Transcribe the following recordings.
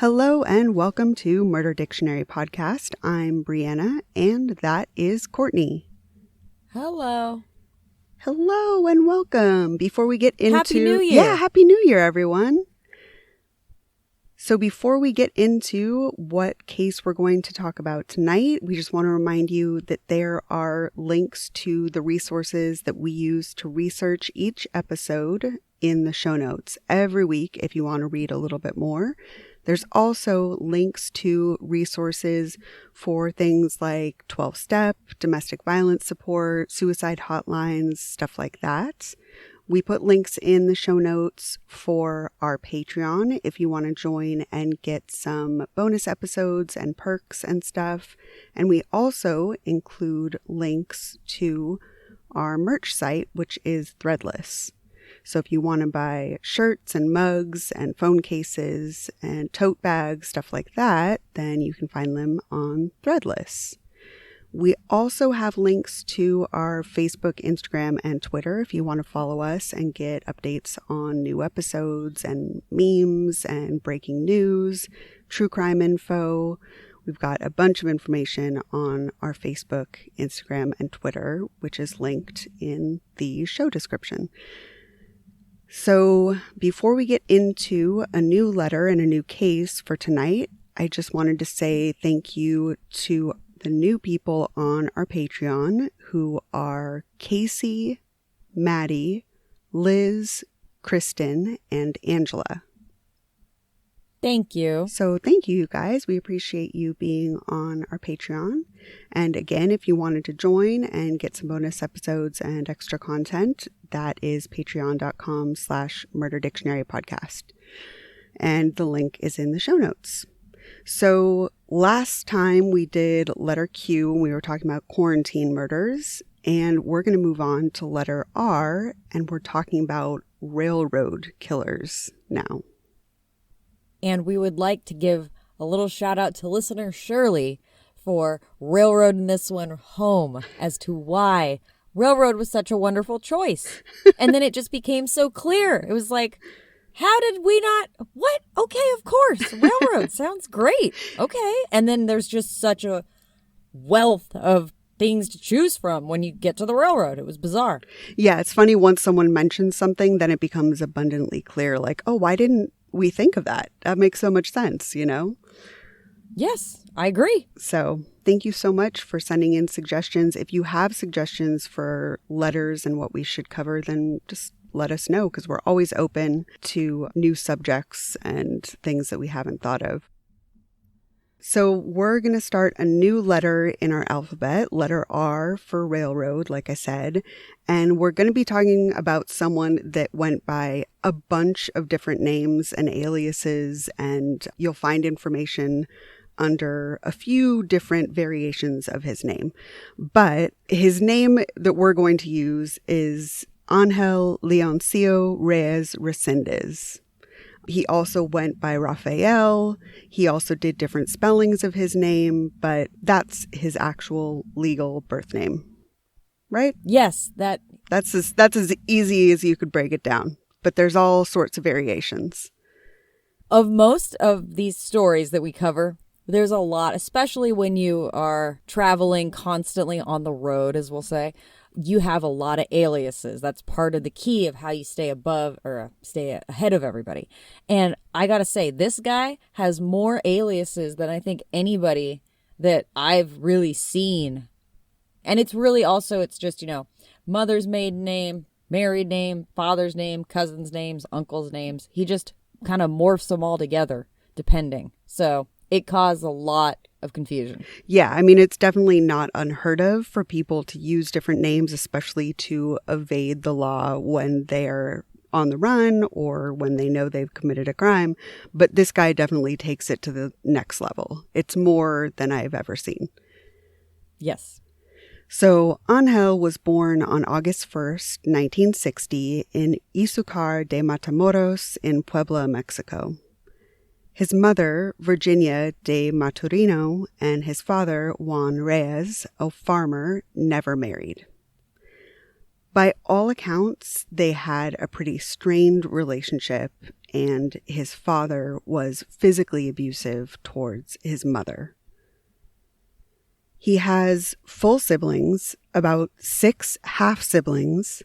Hello and welcome to Murder Dictionary Podcast. I'm Brianna and that is Courtney. Hello. Hello and welcome. Before we get into... Happy New Year. Yeah, Happy New Year, everyone. So before we get into what case we're going to talk about tonight, we just want to remind you that there are links to the resources that we use to research each episode in the show notes every week if you want to read a little bit more. There's also links to resources for things like 12-step, domestic violence support, suicide hotlines, stuff like that. We put links in the show notes for our Patreon if you want to join and get some bonus episodes and perks and stuff. And we also include links to our merch site, which is Threadless. So if you want to buy shirts and mugs and phone cases and tote bags, stuff like that, then you can find them on Threadless. We also have links to our Facebook, Instagram, and Twitter if you want to follow us and get updates on new episodes and memes and breaking news, true crime info. We've got a bunch of information on our Facebook, Instagram, and Twitter, which is linked in the show description. So before we get into a new letter and a new case for tonight, I just wanted to say thank you to the new people on our Patreon who are Casey, Maddie, Liz, Kristen, and Angela. Thank you. So thank you guys. We appreciate you being on our Patreon. And again, if you wanted to join and get some bonus episodes and extra content, that is patreon.com/murderdictionarypodcast. And the link is in the show notes. So last time we did letter Q and we were talking about quarantine murders, and we're going to move on to letter R and we're talking about railroad killers now. And we would like to give a little shout out to listener Shirley for railroading this one home as to why railroad was such a wonderful choice. And then it just became so clear. It was like, how did we not? What? Okay, of course. Railroad sounds great. Okay. And then there's just such a wealth of things to choose from when you get to the railroad. It was bizarre. Yeah, it's funny once someone mentions something, then it becomes abundantly clear. Like, oh, why didn't we think of that? That makes so much sense, you know? Yes, I agree. So thank you so much for sending in suggestions. If you have suggestions for letters and what we should cover, then just let us know because we're always open to new subjects and things that we haven't thought of. So we're going to start a new letter in our alphabet, letter R for railroad, like I said. And we're going to be talking about someone that went by a bunch of different names and aliases, and you'll find information under a few different variations of his name. But his name that we're going to use is Angel Leoncio Reyes Resendiz. He also went by Rafael. He also did different spellings of his name, but that's his actual legal birth name, right? Yes, that's as easy as you could break it down. But there's all sorts of variations. Of most of these stories that we cover, there's a lot, especially when you are traveling constantly on the road, as we'll say. You have a lot of aliases. That's part of the key of how you stay above or stay ahead of everybody. And I got to say, this guy has more aliases than I think anybody that I've really seen. And it's really also, it's just, mother's maiden name, married name, father's name, cousin's names, uncle's names. He just kind of morphs them all together, depending. So it caused a lot of confusion. Yeah, I mean, it's definitely not unheard of for people to use different names, especially to evade the law when they're on the run or when they know they've committed a crime. But this guy definitely takes it to the next level. It's more than I've ever seen. Yes. So Angel was born on August 1st, 1960 in Izúcar de Matamoros in Puebla, Mexico. His mother, Virginia de Maturino, and his father, Juan Reyes, a farmer, never married. By all accounts, they had a pretty strained relationship, and his father was physically abusive towards his mother. He has full siblings, about 6 half-siblings,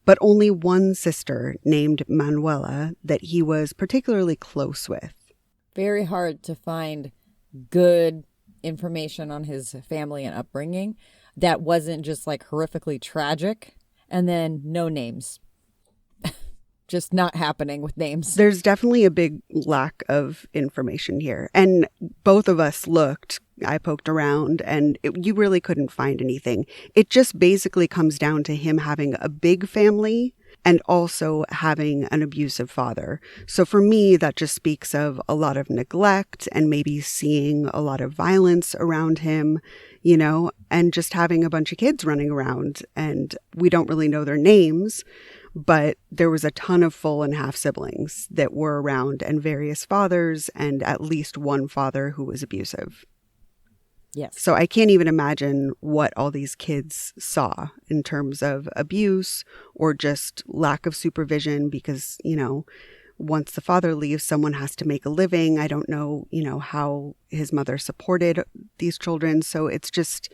but only one sister named Manuela that he was particularly close with. Very hard to find good information on his family and upbringing that wasn't just like horrifically tragic. And then no names. Just not happening with names. There's definitely a big lack of information here. And both of us looked, I poked around, and you really couldn't find anything. It just basically comes down to him having a big family and also having an abusive father. So for me, that just speaks of a lot of neglect and maybe seeing a lot of violence around him, you know, and just having a bunch of kids running around. And we don't really know their names, but there was a ton of full and half siblings that were around, and various fathers, and at least one father who was abusive. Yes. So I can't even imagine what all these kids saw in terms of abuse or just lack of supervision because, you know, once the father leaves, someone has to make a living. I don't know, you know, how his mother supported these children. So it's just,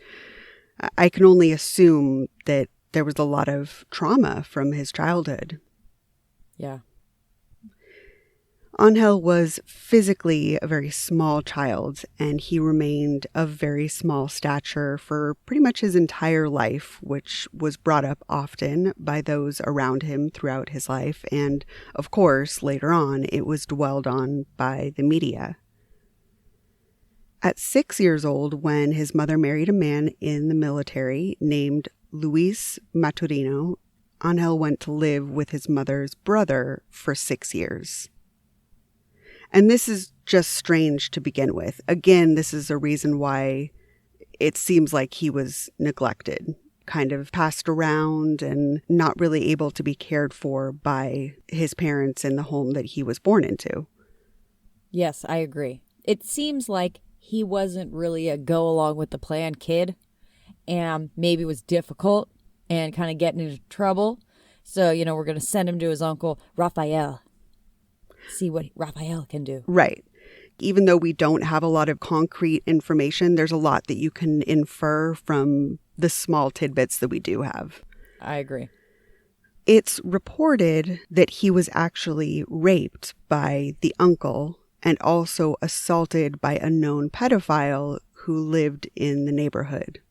I can only assume that there was a lot of trauma from his childhood. Yeah. Angel was physically a very small child, and he remained of very small stature for pretty much his entire life, which was brought up often by those around him throughout his life. And of course, later on, it was dwelled on by the media. At 6 years old, when his mother married a man in the military named Luis Maturino, Angel went to live with his mother's brother for 6 years. And this is just strange to begin with. Again, this is a reason why it seems like he was neglected, kind of passed around and not really able to be cared for by his parents in the home that he was born into. Yes, I agree. It seems like he wasn't really a go along with the plan kid, and maybe was difficult and kind of getting into trouble. So, you know, we're going to send him to his uncle, Raphael. See what Raphael can do. Right. Even though we don't have a lot of concrete information, there's a lot that you can infer from the small tidbits that we do have. I agree. It's reported that he was actually raped by the uncle and also assaulted by a known pedophile who lived in the neighborhood.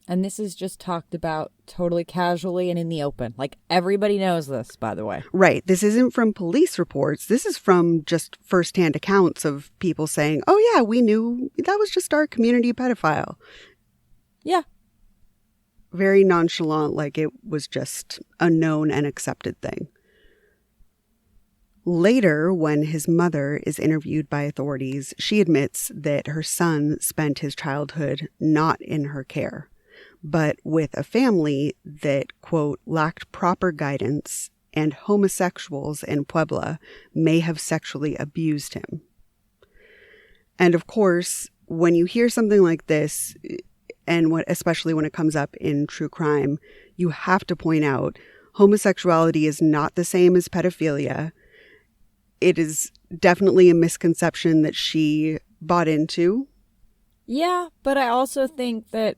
And this is just talked about totally casually and in the open. Like, everybody knows this, by the way. Right. This isn't from police reports. This is from just firsthand accounts of people saying, oh, yeah, we knew that was just our community pedophile. Yeah. Very nonchalant, like it was just a known and accepted thing. Later, when his mother is interviewed by authorities, she admits that her son spent his childhood not in her care, but with a family that, quote, lacked proper guidance, and homosexuals in Puebla may have sexually abused him. And of course, when you hear something like this, and especially when it comes up in true crime, you have to point out homosexuality is not the same as pedophilia. It is definitely a misconception that she bought into. Yeah, but I also think that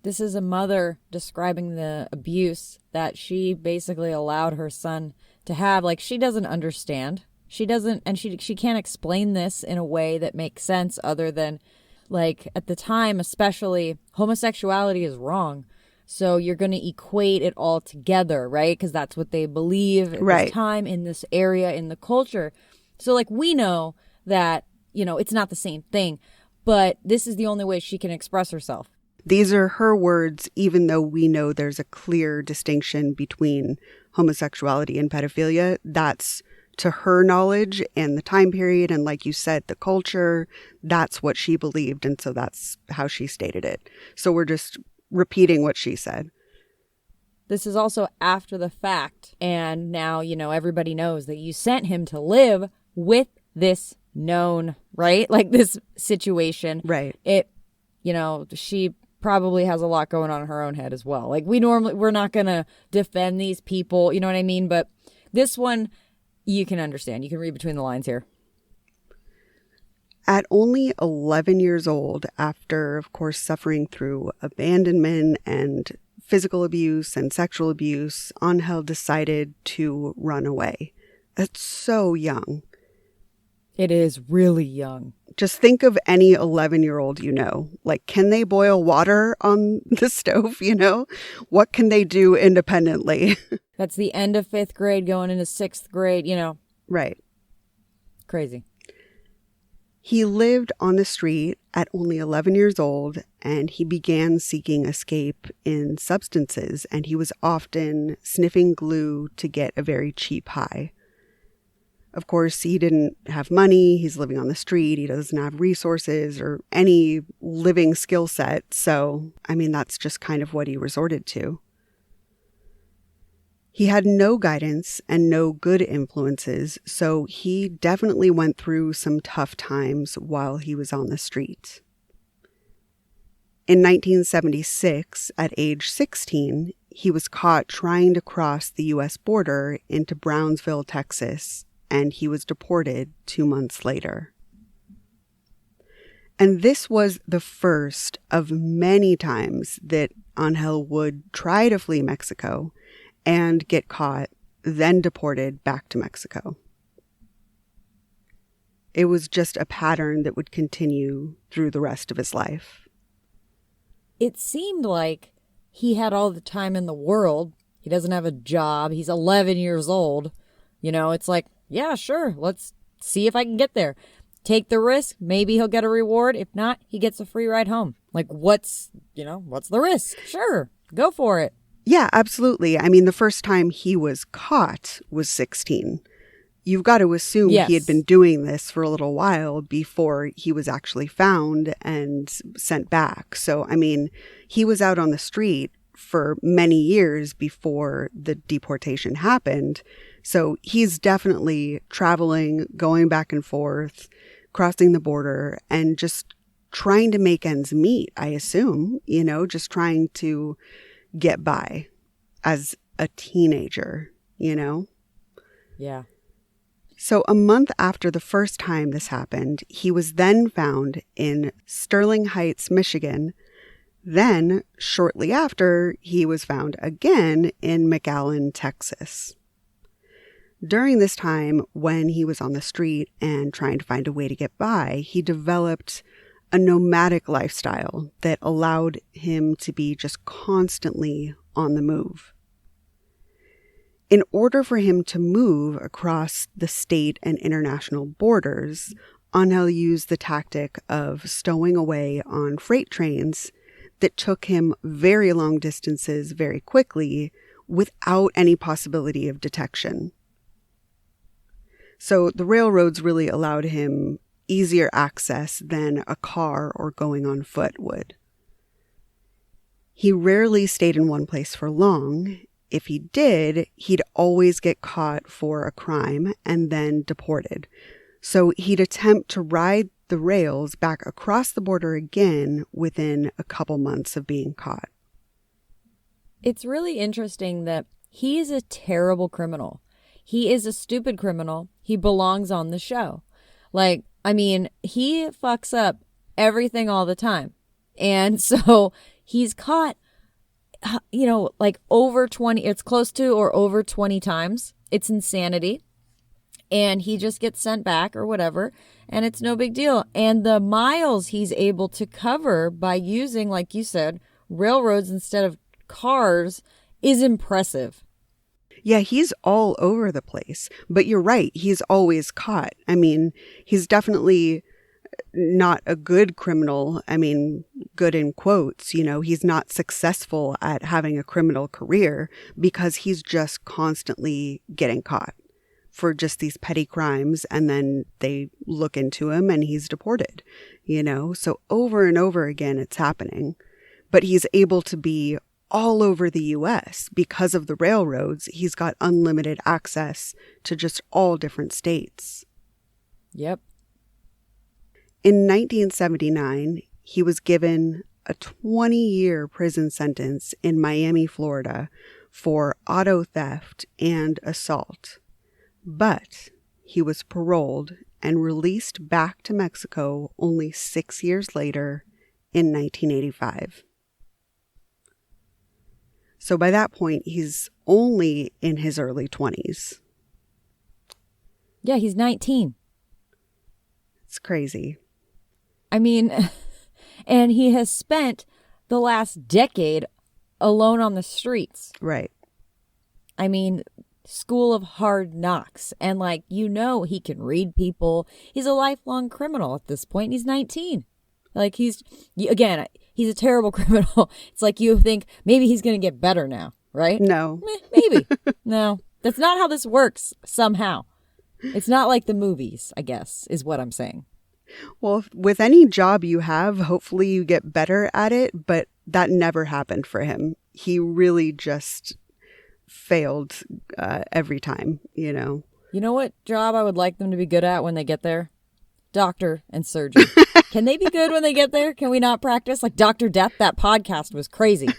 this is a mother describing the abuse that she basically allowed her son to have. Like, she doesn't understand. She doesn't, and she can't explain this in a way that makes sense other than, like, at the time, especially, homosexuality is wrong. So you're going to equate it all together, right? Because that's what they believe at this time, in this area, in the culture. So, like, we know that, you know, it's not the same thing, but this is the only way she can express herself. These are her words, even though we know there's a clear distinction between homosexuality and pedophilia. That's to her knowledge and the time period. And like you said, the culture, that's what she believed. And so that's how she stated it. So we're just repeating what she said. This is also after the fact. And now, you know, everybody knows that you sent him to live with this known, right? Like this situation. Right. It, you know, she probably has a lot going on in her own head as well. Like we're not going to defend these people, you know what I mean? But this one, you can understand. You can read between the lines here. At only 11 years old, after, of course, suffering through abandonment and physical abuse and sexual abuse, Angel decided to run away. That's so young. It is really young. Just think of any 11-year-old you know. Like, can they boil water on the stove, you know? What can they do independently? That's the end of 5th grade going into 6th grade, you know. Right. Crazy. He lived on the street at only 11 years old, and he began seeking escape in substances, and he was often sniffing glue to get a very cheap high. Of course, he didn't have money, he's living on the street, he doesn't have resources or any living skill set, so, I mean, that's just kind of what he resorted to. He had no guidance and no good influences, so he definitely went through some tough times while he was on the street. In 1976, at age 16, he was caught trying to cross the U.S. border into Brownsville, Texas, and he was deported 2 months later. And this was the first of many times that Angel would try to flee Mexico and get caught, then deported back to Mexico. It was just a pattern that would continue through the rest of his life. It seemed like he had all the time in the world. He doesn't have a job. He's 11 years old. You know, it's like, yeah, sure, let's see if I can get there. Take the risk. Maybe he'll get a reward. If not, he gets a free ride home. Like, what's the risk? Sure, go for it. Yeah, absolutely. I mean, the first time he was caught was 16. You've got to assume Yes. He had been doing this for a little while before he was actually found and sent back. So, I mean, he was out on the street for many years before the deportation happened. So he's definitely traveling, going back and forth, crossing the border, and just trying to make ends meet, I assume, you know, just trying to get by as a teenager, you know? Yeah. So a month after the first time this happened, he was then found in Sterling Heights, Michigan. Then, shortly after, he was found again in McAllen, Texas. During this time, when he was on the street and trying to find a way to get by, he developed a nomadic lifestyle that allowed him to be just constantly on the move. In order for him to move across the state and international borders, Angel used the tactic of stowing away on freight trains that took him very long distances very quickly without any possibility of detection. So the railroads really allowed him easier access than a car or going on foot would. He rarely stayed in one place for long. If he did, he'd always get caught for a crime and then deported. So he'd attempt to ride the rails back across the border again within a couple months of being caught. It's really interesting that he is a terrible criminal. He is a stupid criminal. He belongs on the show. Like, I mean, he fucks up everything all the time. And so he's caught, you know, like over 20, it's close to or over 20 times. It's insanity. And he just gets sent back or whatever. And it's no big deal. And the miles he's able to cover by using, like you said, railroads instead of cars is impressive. Yeah, he's all over the place. But you're right. He's always caught. I mean, he's definitely not a good criminal. I mean, good in quotes, you know, he's not successful at having a criminal career because he's just constantly getting caught for just these petty crimes. And then they look into him and he's deported, you know, so over and over again, it's happening. But he's able to be all over the U.S. because of the railroads. He's got unlimited access to just all different states. Yep. In 1979, he was given a 20-year prison sentence in Miami, Florida for auto theft and assault. But he was paroled and released back to Mexico only 6 years later in 1985. So by that point, he's only in his early 20s. Yeah, he's 19. It's crazy. I mean, and he has spent the last decade alone on the streets. Right. I mean, school of hard knocks. And like, he can read people. He's a lifelong criminal at this point. He's 19. Like he's a terrible criminal. It's like you think maybe he's going to get better now, right? No. Maybe. No, that's not how this works somehow. It's not like the movies, I guess, is what I'm saying. Well, with any job you have, hopefully you get better at it, but that never happened for him. He really just failed every time, You know what job I would like them to be good at when they get there? Doctor and surgeon. Can they be good when they get there? Can we not practice? Like Dr. Death, that podcast was crazy.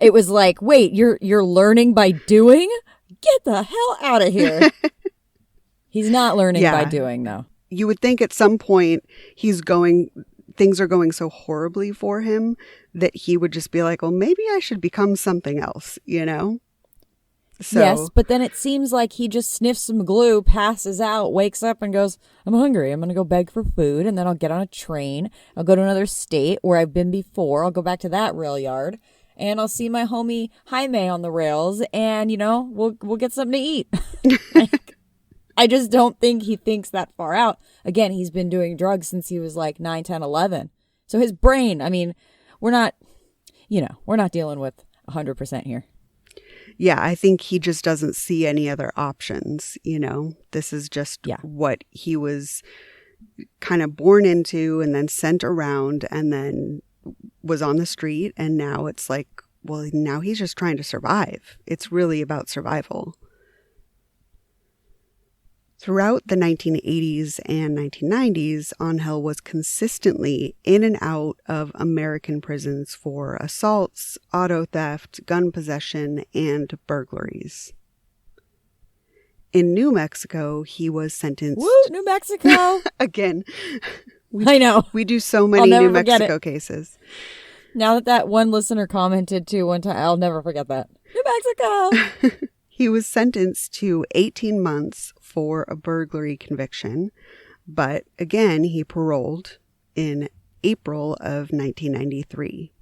It was like, wait, you're learning by doing? Get the hell out of here. He's not learning by doing, though. You would think at some point things are going so horribly for him that he would just be like, well, maybe I should become something else, So, yes, but then it seems like he just sniffs some glue, passes out, wakes up and goes, I'm hungry. I'm going to go beg for food. And then I'll get on a train. I'll go to another state where I've been before. I'll go back to that rail yard and I'll see my homie Jaime on the rails and, we'll get something to eat. I just don't think he thinks that far out. Again, he's been doing drugs since he was like 9, 10, 11. So his brain, I mean, we're not dealing with 100% here. Yeah, I think he just doesn't see any other options, This is just what he was kind of born into and then sent around and then was on the street. And now it's like, well, now he's just trying to survive. It's really about survival. Throughout the 1980s and 1990s, Angel was consistently in and out of American prisons for assaults, auto theft, gun possession, and burglaries. In New Mexico, he was sentenced... Woo, New Mexico! Again. I know. We do so many New Mexico cases. Now that one listener commented too one time, I'll never forget that. New Mexico! He was sentenced to 18 months for a burglary conviction, but again, he paroled in April of 1993.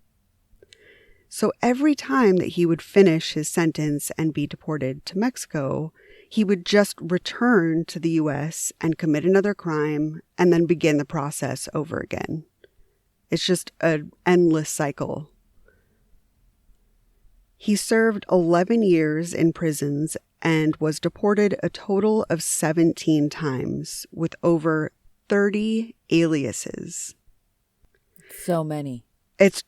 So every time that he would finish his sentence and be deported to Mexico, he would just return to the U.S. and commit another crime and then begin the process over again. It's just an endless cycle. He served 11 years in prisons and was deported a total of 17 times with over 30 aliases. So many. It's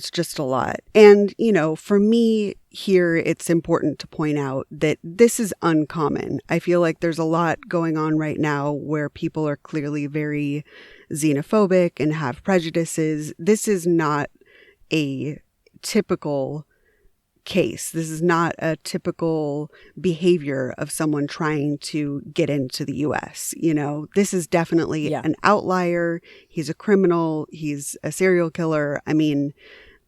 just a lot. And, for me here, it's important to point out that this is uncommon. I feel like there's a lot going on right now where people are clearly very xenophobic and have prejudices. This is not a typical case. This is not a typical behavior of someone trying to get into the U.S. This is definitely an outlier. He's a criminal. He's a serial killer. I mean,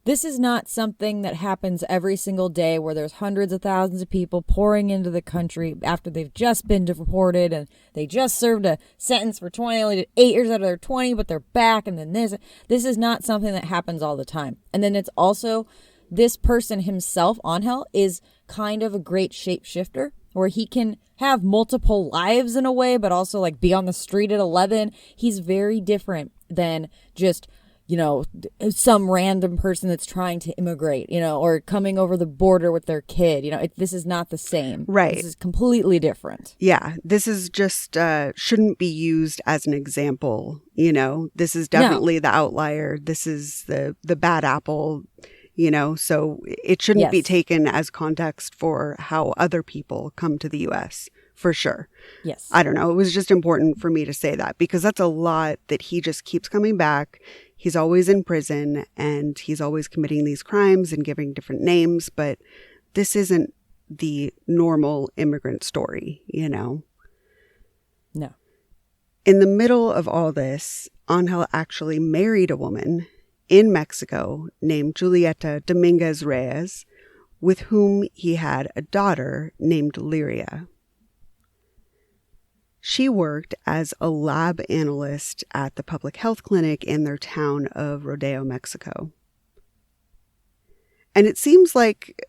this is not something that happens every single day where there's hundreds of thousands of people pouring into the country after they've just been deported and they just served a sentence for 8 years out of their 20, but they're back. And then this is not something that happens all the time. And then it's also, this person himself, Angel, is kind of a great shapeshifter where he can have multiple lives in a way, but also like be on the street at 11. He's very different than just, some random person that's trying to immigrate, or coming over the border with their kid. This is not the same. Right. This is completely different. Yeah. This is just, shouldn't be used as an example. This is definitely the outlier. This is the bad apple. So it shouldn't be taken as context for how other people come to the U.S. for sure. Yes. I don't know. It was just important for me to say that because that's a lot that he just keeps coming back. He's always in prison and he's always committing these crimes and giving different names, but this isn't the normal immigrant story, you know? No. In the middle of all this, Angel actually married a woman in Mexico named Julieta Dominguez Reyes, with whom he had a daughter named Lyria. She worked as a lab analyst at the public health clinic in their town of Rodeo, Mexico. And it seems like,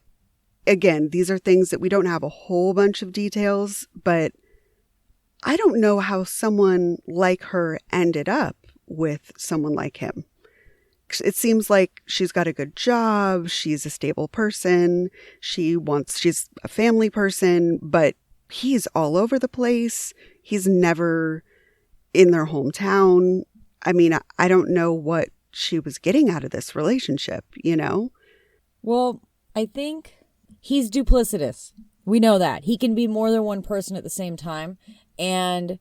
again, these are things that we don't have a whole bunch of details, but I don't know how someone like her ended up with someone like him. It seems like she's got a good job, she's a stable person, she's a family person, but he's all over the place. He's never in their hometown. I mean, I don't know what she was getting out of this relationship, you know? Well, I think he's duplicitous. We know that. He can be more than one person at the same time. And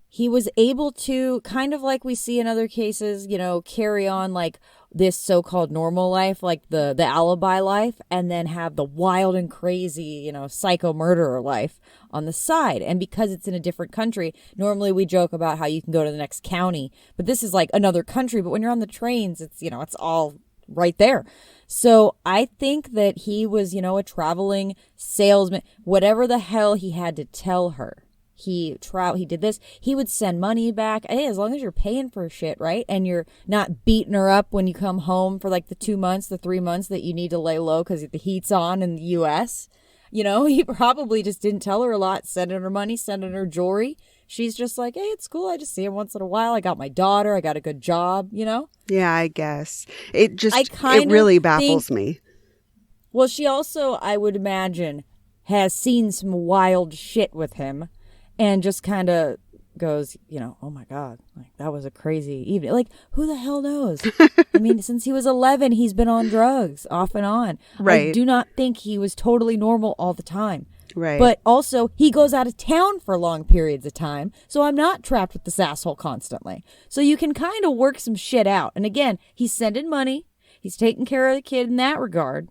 he was able to, kind of like we see in other cases, you know, carry on like this so-called normal life, like the alibi life, and then have the wild and crazy, you know, psycho murderer life on the side. And because it's in a different country, normally we joke about how you can go to the next county, but this is like another country. But when you're on the trains, it's, you know, it's all right there. So I think that he was, you know, a traveling salesman, whatever the hell he had to tell her. He did this. He would send money back. Hey, as long as you're paying for shit, right? And you're not beating her up when you come home for like the 2 months, the 3 months that you need to lay low because the heat's on in the U.S. You know, he probably just didn't tell her a lot, sending her money, sending her jewelry. She's just like, hey, it's cool. I just see him once in a while. I got my daughter. I got a good job, you know? Yeah, I guess. It really baffles me. Well, she also, I would imagine, has seen some wild shit with him. And just kind of goes, you know, oh my God, like that was a crazy evening. Like, who the hell knows? I mean, since he was 11, he's been on drugs off and on. Right. I do not think he was totally normal all the time. Right. But also, he goes out of town for long periods of time. So I'm not trapped with this asshole constantly. So you can kind of work some shit out. And again, he's sending money. He's taking care of the kid in that regard.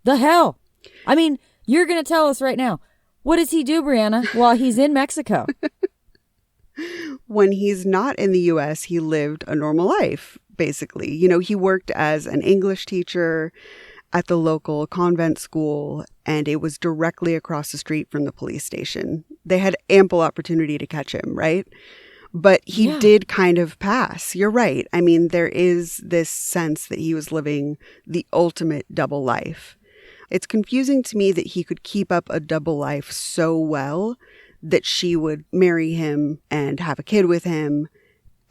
The hell? I mean, you're going to tell us right now. What does he do, Brianna, while he's in Mexico? When he's not in the U.S., he lived a normal life, basically. You know, he worked as an English teacher at the local convent school, and it was directly across the street from the police station. They had ample opportunity to catch him, right? But he did kind of pass. You're right. I mean, there is this sense that he was living the ultimate double life. It's confusing to me that he could keep up a double life so well that she would marry him and have a kid with him,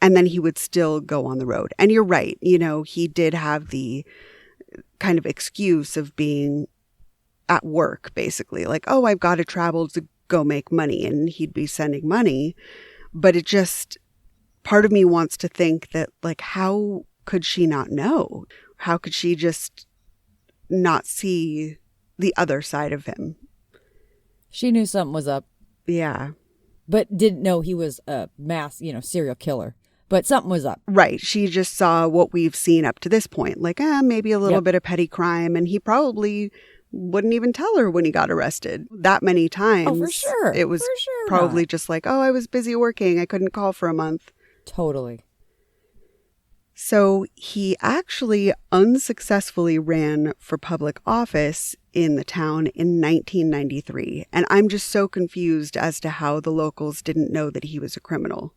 and then he would still go on the road. And you're right. You know, he did have the kind of excuse of being at work, basically. Like, oh, I've got to travel to go make money, and he'd be sending money. But it just, part of me wants to think that, like, how could she not know? How could she just not see the other side of him? She knew something was up. Yeah. But didn't know he was a mass, you know, serial killer. But something was up. Right. She just saw what we've seen up to this point. Like, maybe a little bit of petty crime. And he probably wouldn't even tell her when he got arrested that many times. Oh, for sure. It was probably just like, oh, I was busy working. I couldn't call for a month. Totally. So he actually unsuccessfully ran for public office in the town in 1993. And I'm just so confused as to how the locals didn't know that he was a criminal,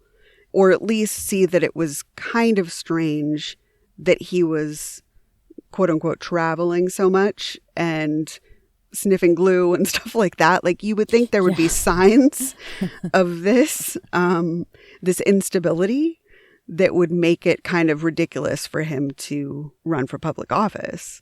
or at least see that it was kind of strange that he was, quote unquote, traveling so much and sniffing glue and stuff like that. Like, you would think there would be signs of this instability that would make it kind of ridiculous for him to run for public office.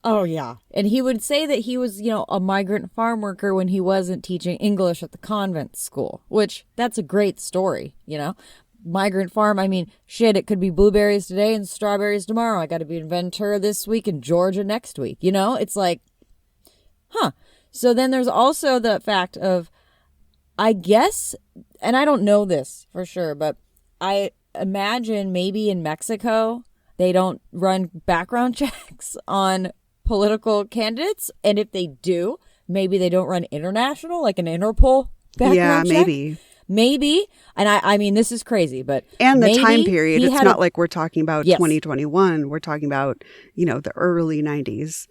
Oh, yeah. And he would say that he was, you know, a migrant farm worker when he wasn't teaching English at the convent school, which that's a great story, you know. Migrant farm, I mean, shit, it could be blueberries today and strawberries tomorrow. I got to be in Ventura this week and Georgia next week, you know. It's like, huh. So then there's also the fact of, I guess, and I don't know this for sure, but imagine maybe in Mexico, they don't run background checks on political candidates. And if they do, maybe they don't run international, like an Interpol background check. Maybe. And I mean, this is crazy, but and the time period, it's not like we're talking about 2021. We're talking about, the early 90s.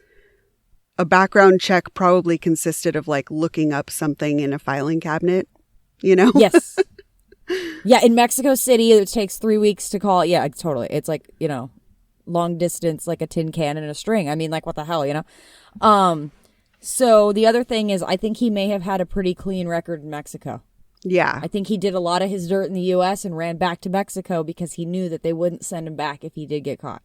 A background check probably consisted of like looking up something in a filing cabinet, Yes. Yeah. In Mexico City, it takes 3 weeks to call. Yeah, totally. It's like, long distance, like a tin can and a string. I mean, like, what the hell, So the other thing is, I think he may have had a pretty clean record in Mexico. Yeah. I think he did a lot of his dirt in the U.S. and ran back to Mexico because he knew that they wouldn't send him back if he did get caught.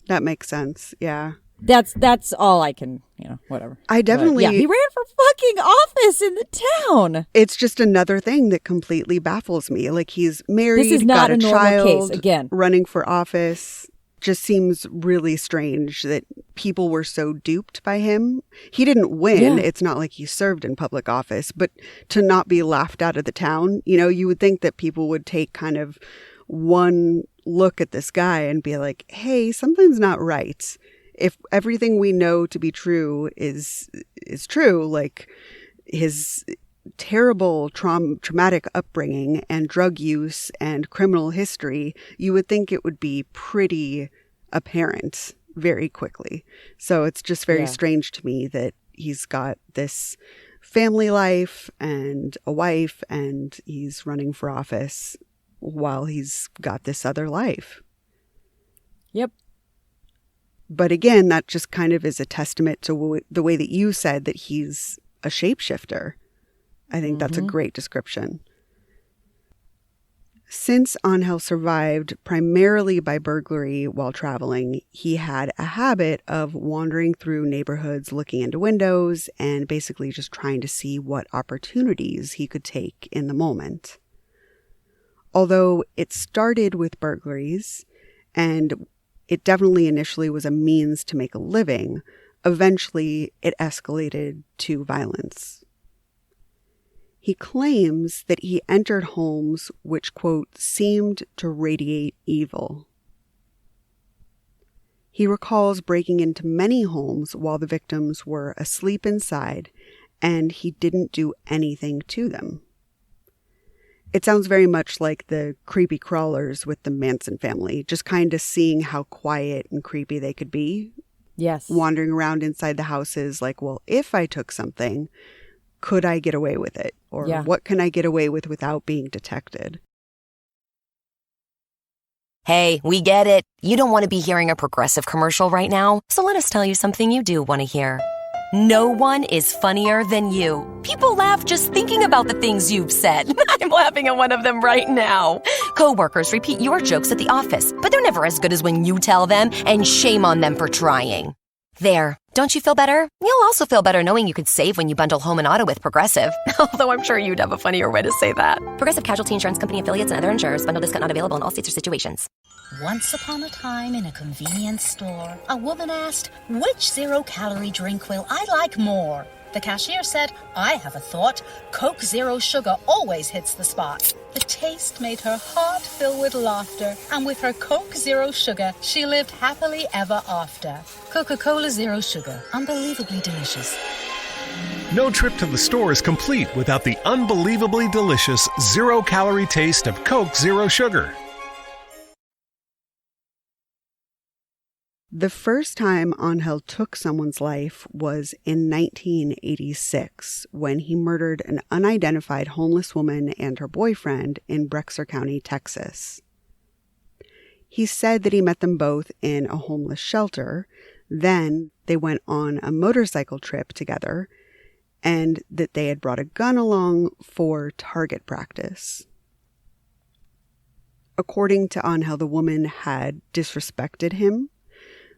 That makes sense. Yeah. That's all I can, whatever. I definitely... But, yeah, he ran for fucking office in the town. It's just another thing that completely baffles me. Like, he's married, this is not got a normal child, case, again. Running for office. Just seems really strange that people were so duped by him. He didn't win. Yeah. It's not like he served in public office, but to not be laughed out of the town, you would think that people would take kind of one look at this guy and be like, hey, something's not right. If everything we know to be true is true, like his terrible traumatic upbringing and drug use and criminal history, you would think it would be pretty apparent very quickly. So it's just very strange to me that he's got this family life and a wife and he's running for office while he's got this other life. Yep. But again, that just kind of is a testament to the way that you said that he's a shapeshifter. I think that's a great description. Since Angel survived primarily by burglary while traveling, he had a habit of wandering through neighborhoods, looking into windows, and basically just trying to see what opportunities he could take in the moment. Although it started with burglaries, and it definitely initially was a means to make a living, eventually it escalated to violence. He claims that he entered homes which, quote, seemed to radiate evil. He recalls breaking into many homes while the victims were asleep inside, and he didn't do anything to them. It sounds very much like the creepy crawlers with the Manson family, just kind of seeing how quiet and creepy they could be. Yes. Wandering around inside the houses like, well, if I took something, could I get away with it? Or what can I get away with without being detected? Hey, we get it. You don't want to be hearing a Progressive commercial right now, so let us tell you something you do want to hear. No one is funnier than you. People laugh just thinking about the things you've said. I'm laughing at one of them right now. Coworkers repeat your jokes at the office, but they're never as good as when you tell them, and shame on them for trying. There. Don't you feel better? You'll also feel better knowing you could save when you bundle home and auto with Progressive. Although I'm sure you'd have a funnier way to say that. Progressive Casualty Insurance Company affiliates and other insurers. Bundle discount not available in all states or situations. Once upon a time in a convenience store, a woman asked, which zero-calorie drink will I like more? The cashier said, I have a thought. Coke Zero Sugar always hits the spot. The taste made her heart fill with laughter, and with her Coke Zero Sugar, she lived happily ever after. Coca-Cola Zero Sugar, unbelievably delicious. No trip to the store is complete without the unbelievably delicious zero-calorie taste of Coke Zero Sugar. The first time Angel took someone's life was in 1986 when he murdered an unidentified homeless woman and her boyfriend in Brexar County, Texas. He said that he met them both in a homeless shelter, then they went on a motorcycle trip together, and that they had brought a gun along for target practice. According to Angel, the woman had disrespected him,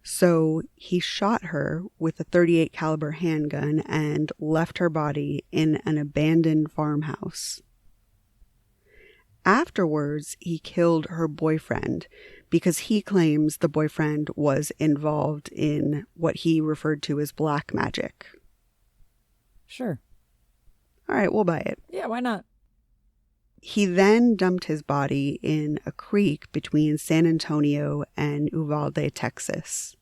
so he shot her with a .38 caliber handgun and left her body in an abandoned farmhouse. Afterwards, he killed her boyfriend because he claims the boyfriend was involved in what he referred to as black magic. Sure. All right, we'll buy it. Yeah, why not? He then dumped his body in a creek between San Antonio and Uvalde, Texas.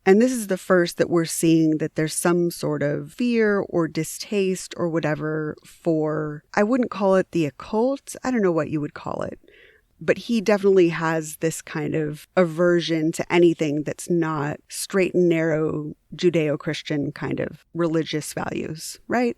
And this is the first that we're seeing that there's some sort of fear or distaste or whatever for, I wouldn't call it the occult. I don't know what you would call it. But he definitely has this kind of aversion to anything that's not straight and narrow Judeo-Christian kind of religious values, right?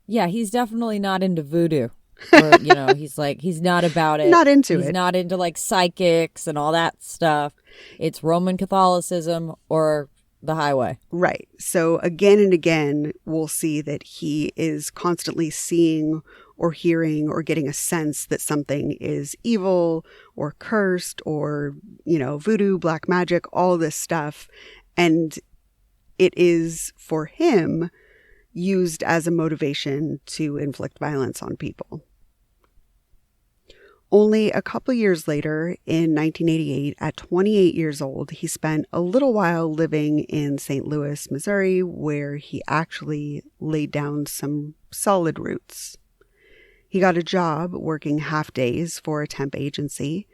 Yeah, he's definitely not into voodoo. Or, he's not about it. Not into it. He's not into like psychics and all that stuff. It's Roman Catholicism or the highway. Right. So again and again, we'll see that he is constantly seeing or hearing or getting a sense that something is evil or cursed or, voodoo, black magic, all this stuff. And it is, for him, used as a motivation to inflict violence on people. Only a couple years later, in 1988, at 28 years old, he spent a little while living in St. Louis, Missouri, where he actually laid down some solid roots. He got a job working half days for a temp agency,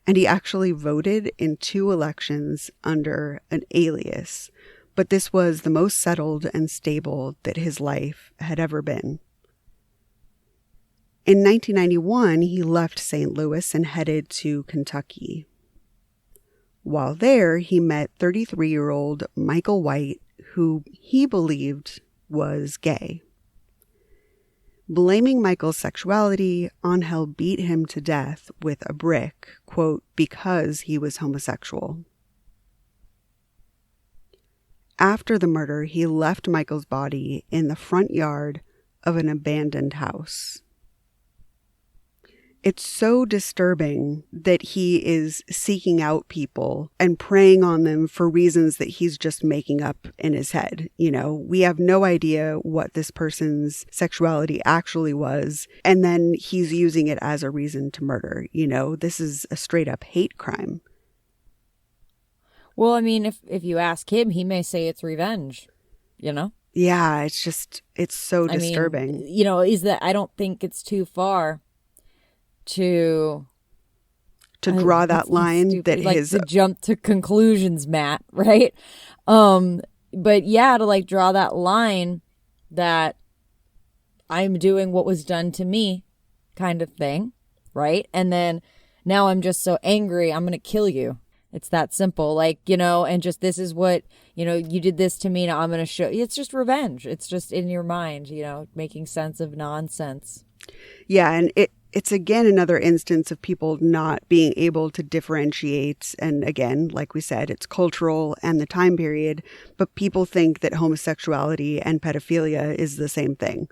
and he actually voted in 2 elections under an alias, but this was the most settled and stable that his life had ever been. In 1991, he left St. Louis and headed to Kentucky. While there, he met 33-year-old Michael White, who he believed was gay. Blaming Michael's sexuality, Angel beat him to death with a brick, quote, because he was homosexual. After the murder, he left Michael's body in the front yard of an abandoned house. It's so disturbing that he is seeking out people and preying on them for reasons that he's just making up in his head. We have no idea what this person's sexuality actually was. And then he's using it as a reason to murder. This is a straight up hate crime. Well, I mean, if you ask him, he may say it's revenge, Yeah, it's so disturbing. I don't think it's too far to draw that line stupid, that to jump to conclusions, Matt, right? But yeah, to draw that line that I'm doing what was done to me kind of thing, right? And then now I'm just so angry, I'm going to kill you. It's that simple, and just this is what, you did this to me, now I'm going to show you. It's just revenge. It's just in your mind, making sense of nonsense. Yeah, and it's again another instance of people not being able to differentiate. And again, like we said, it's cultural and the time period, but people think that homosexuality and pedophilia is the same thing.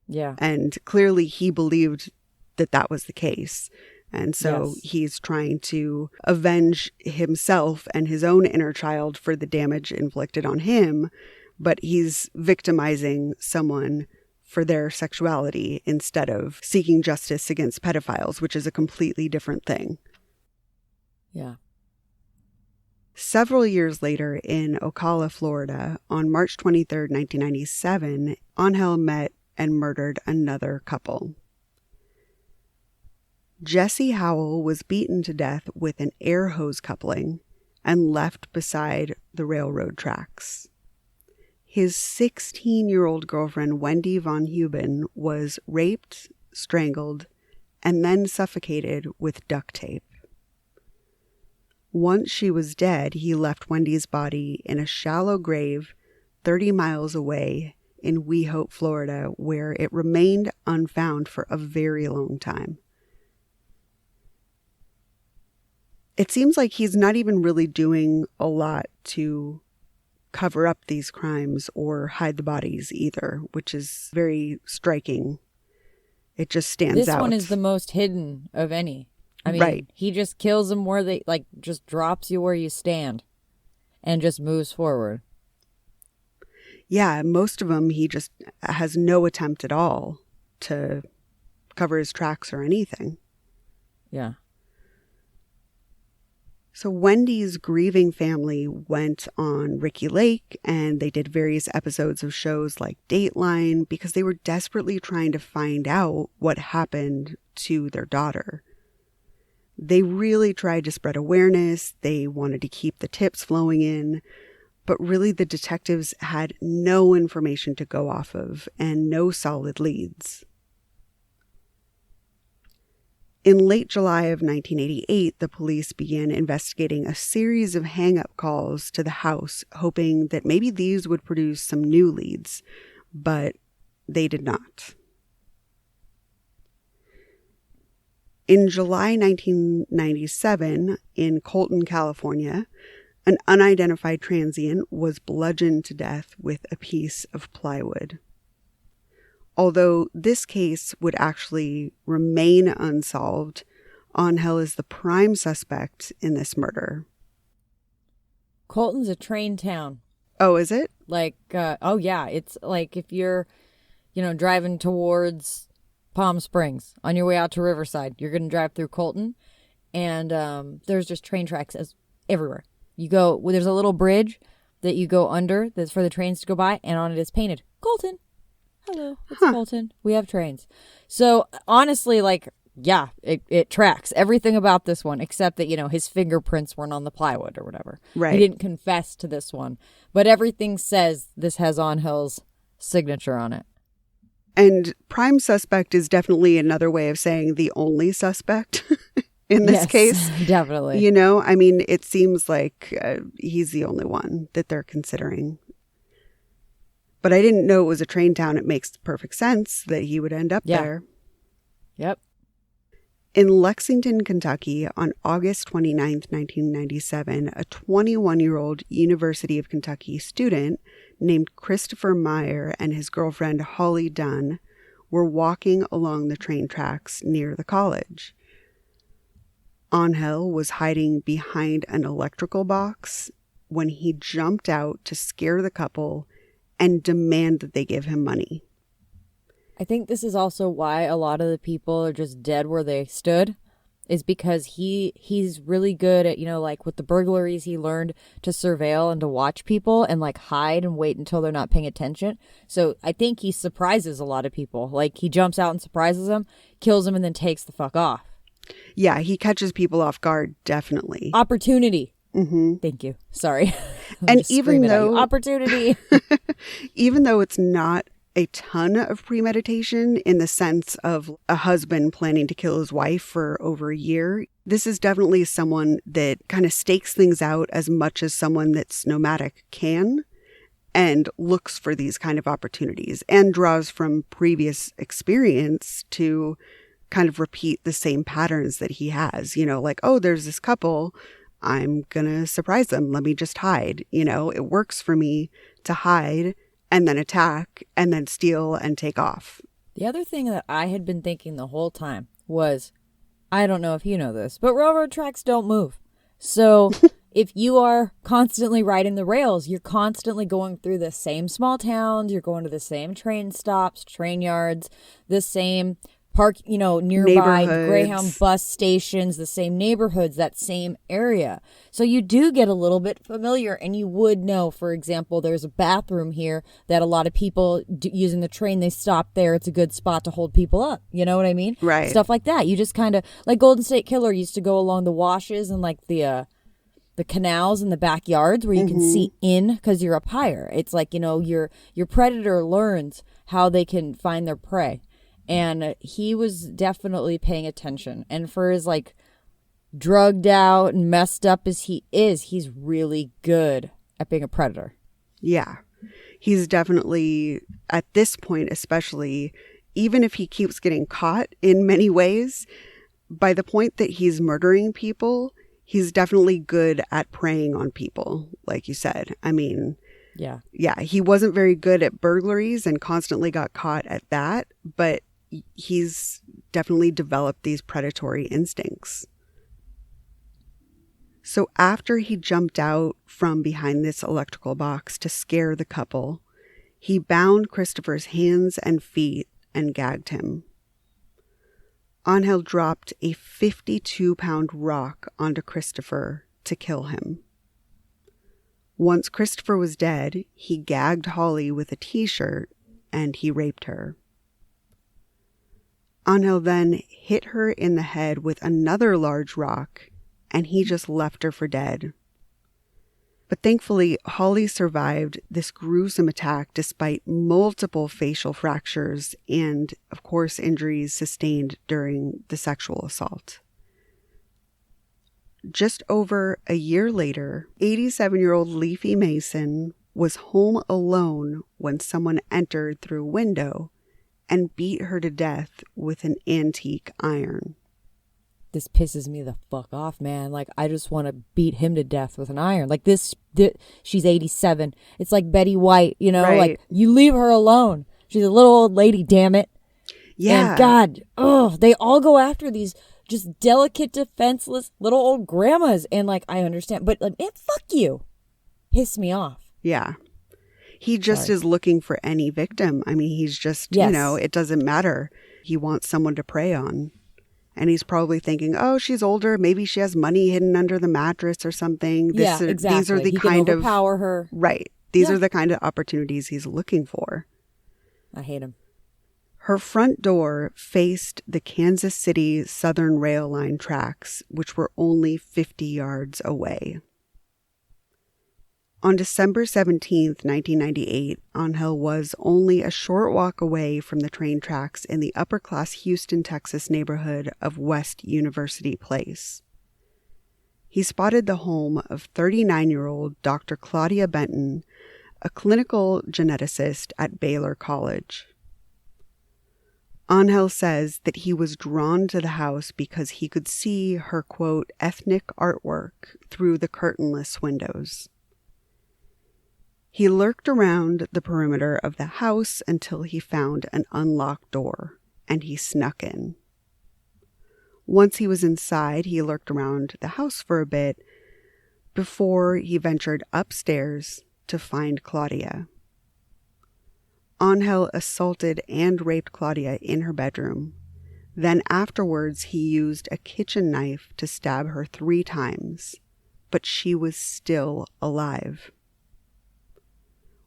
Yeah. And clearly he believed that that was the case. And so he's trying to avenge himself and his own inner child for the damage inflicted on him, but he's victimizing someone for their sexuality instead of seeking justice against pedophiles, which is a completely different thing. Yeah. Several years later in Ocala, Florida, on March 23rd, 1997, Angel met and murdered another couple. Jesse Howell was beaten to death with an air hose coupling and left beside the railroad tracks. His 16-year-old girlfriend, Wendy Von Heuben, was raped, strangled, and then suffocated with duct tape. Once she was dead, he left Wendy's body in a shallow grave 30 miles away in Wehope, Florida, where it remained unfound for a very long time. It seems like he's not even really doing a lot to cover up these crimes or hide the bodies either, which is very striking. It just stands out. This one is the most hidden of any. I mean, right. He just kills them where they, just drops you where you stand and just moves forward. Yeah, most of them, he just has no attempt at all to cover his tracks or anything. Yeah. So Wendy's grieving family went on Ricky Lake, and they did various episodes of shows like Dateline because they were desperately trying to find out what happened to their daughter. They really tried to spread awareness. They wanted to keep the tips flowing in, but really the detectives had no information to go off of and no solid leads. In late July of 1988, the police began investigating a series of hang-up calls to the house, hoping that maybe these would produce some new leads, but they did not. In July 1997, in Colton, California, an unidentified transient was bludgeoned to death with a piece of plywood. Although this case would actually remain unsolved, Angel is the prime suspect in this murder. Colton's a train town. Oh, is it? Oh yeah, it's like if you're, driving towards Palm Springs on your way out to Riverside, you're going to drive through Colton, and there's just train tracks everywhere. There's a little bridge that you go under that's for the trains to go by, and on it is painted Colton. Hello, it's Colton. We have trains. So honestly, it tracks everything about this one, except that, his fingerprints weren't on the plywood or whatever. Right. He didn't confess to this one. But everything says this has Angel's signature on it. And prime suspect is definitely another way of saying the only suspect in this case. Definitely. It seems like he's the only one that they're considering. But I didn't know it was a train town. It makes perfect sense that he would end up there. Yep. In Lexington, Kentucky, on August 29th, 1997, a 21-year-old University of Kentucky student named Christopher Meyer and his girlfriend Holly Dunn were walking along the train tracks near the college. Angel was hiding behind an electrical box when he jumped out to scare the couple and demand that they give him money. I think this is also why a lot of the people are just dead where they stood, is because he's really good at, with the burglaries, he learned to surveil and to watch people and hide and wait until they're not paying attention. So I think he surprises a lot of people. He jumps out and surprises them, kills them, and then takes the fuck off. Yeah, he catches people off guard, definitely. Opportunity. Mm-hmm. Thank you. Sorry. And even though opportunity, even though it's not a ton of premeditation in the sense of a husband planning to kill his wife for over a year, this is definitely someone that kind of stakes things out as much as someone that's nomadic can, and looks for these kind of opportunities and draws from previous experience to kind of repeat the same patterns that he has. There's this couple, I'm gonna surprise them. Let me just hide. It works for me to hide and then attack and then steal and take off. The other thing that I had been thinking the whole time was, I don't know if you know this, but railroad tracks don't move. So if you are constantly riding the rails, you're constantly going through the same small towns, you're going to the same train stops, train yards, the same nearby Greyhound bus stations, the same neighborhoods, that same area. So you do get a little bit familiar, and you would know, for example, there's a bathroom here that a lot of people using the train, they stop there. It's a good spot to hold people up. You know what I mean? Right. Stuff like that. You just kind of, like Golden State Killer used to go along the washes and the canals in the backyards where you can see in because you're up higher. It's like, your predator learns how they can find their prey. And he was definitely paying attention. And for as drugged out and messed up as he is, he's really good at being a predator. Yeah. He's definitely, at this point especially, even if he keeps getting caught in many ways, by the point that he's murdering people, he's definitely good at preying on people, like you said. Yeah, he wasn't very good at burglaries and constantly got caught at that, but he's definitely developed these predatory instincts. So after he jumped out from behind this electrical box to scare the couple, he bound Christopher's hands and feet and gagged him. Angel dropped a 52-pound rock onto Christopher to kill him. Once Christopher was dead, he gagged Holly with a t-shirt and he raped her. Angel then hit her in the head with another large rock and he just left her for dead. But thankfully, Holly survived this gruesome attack despite multiple facial fractures and, of course, injuries sustained during the sexual assault. Just over a year later, 87-year-old Leafy Mason was home alone when someone entered through a window and beat her to death with an antique iron. This pisses me the fuck off, man. Like, I just want to beat him to death with an iron. Like, she's 87. It's like Betty White, you know? Right. Like, you leave her alone. She's a little old lady, damn it. Yeah. And God, they all go after these just delicate, defenseless little old grandmas. And, like, I understand. But, like, man, fuck you. Piss me off. Yeah. He just is looking for any victim. I mean, he's just, Yes. you know, it doesn't matter. He wants someone to prey on. And he's probably thinking, oh, she's older. Maybe she has money hidden under the mattress or something. Exactly. These are the he kind can of overpower her. Right. These are the kind of opportunities he's looking for. I hate him. Her front door faced the Kansas City Southern Rail Line tracks, which were only 50 yards away. On December 17th, 1998, Angel was only a short walk away from the train tracks in the upper-class Houston, Texas neighborhood of West University Place. He spotted the home of 39-year-old Dr. Claudia Benton, a clinical geneticist at Baylor College. Angel says that he was drawn to the house because he could see her, quote, ethnic artwork through the curtainless windows. He lurked around the perimeter of the house until he found an unlocked door, and he snuck in. Once he was inside, he lurked around the house for a bit before he ventured upstairs to find Claudia. Angel assaulted and raped Claudia in her bedroom. Then afterwards, he used a kitchen knife to stab her 3 times, but she was still alive.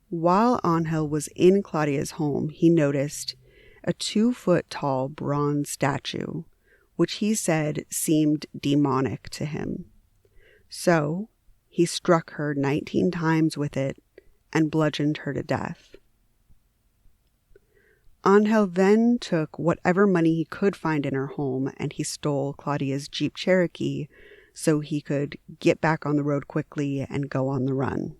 While Angel was in Claudia's home, he noticed a 2-foot-tall bronze statue, which he said seemed demonic to him. So he struck her 19 times with it and bludgeoned her to death. Angel then took whatever money he could find in her home and he stole Claudia's Jeep Cherokee so he could get back on the road quickly and go on the run.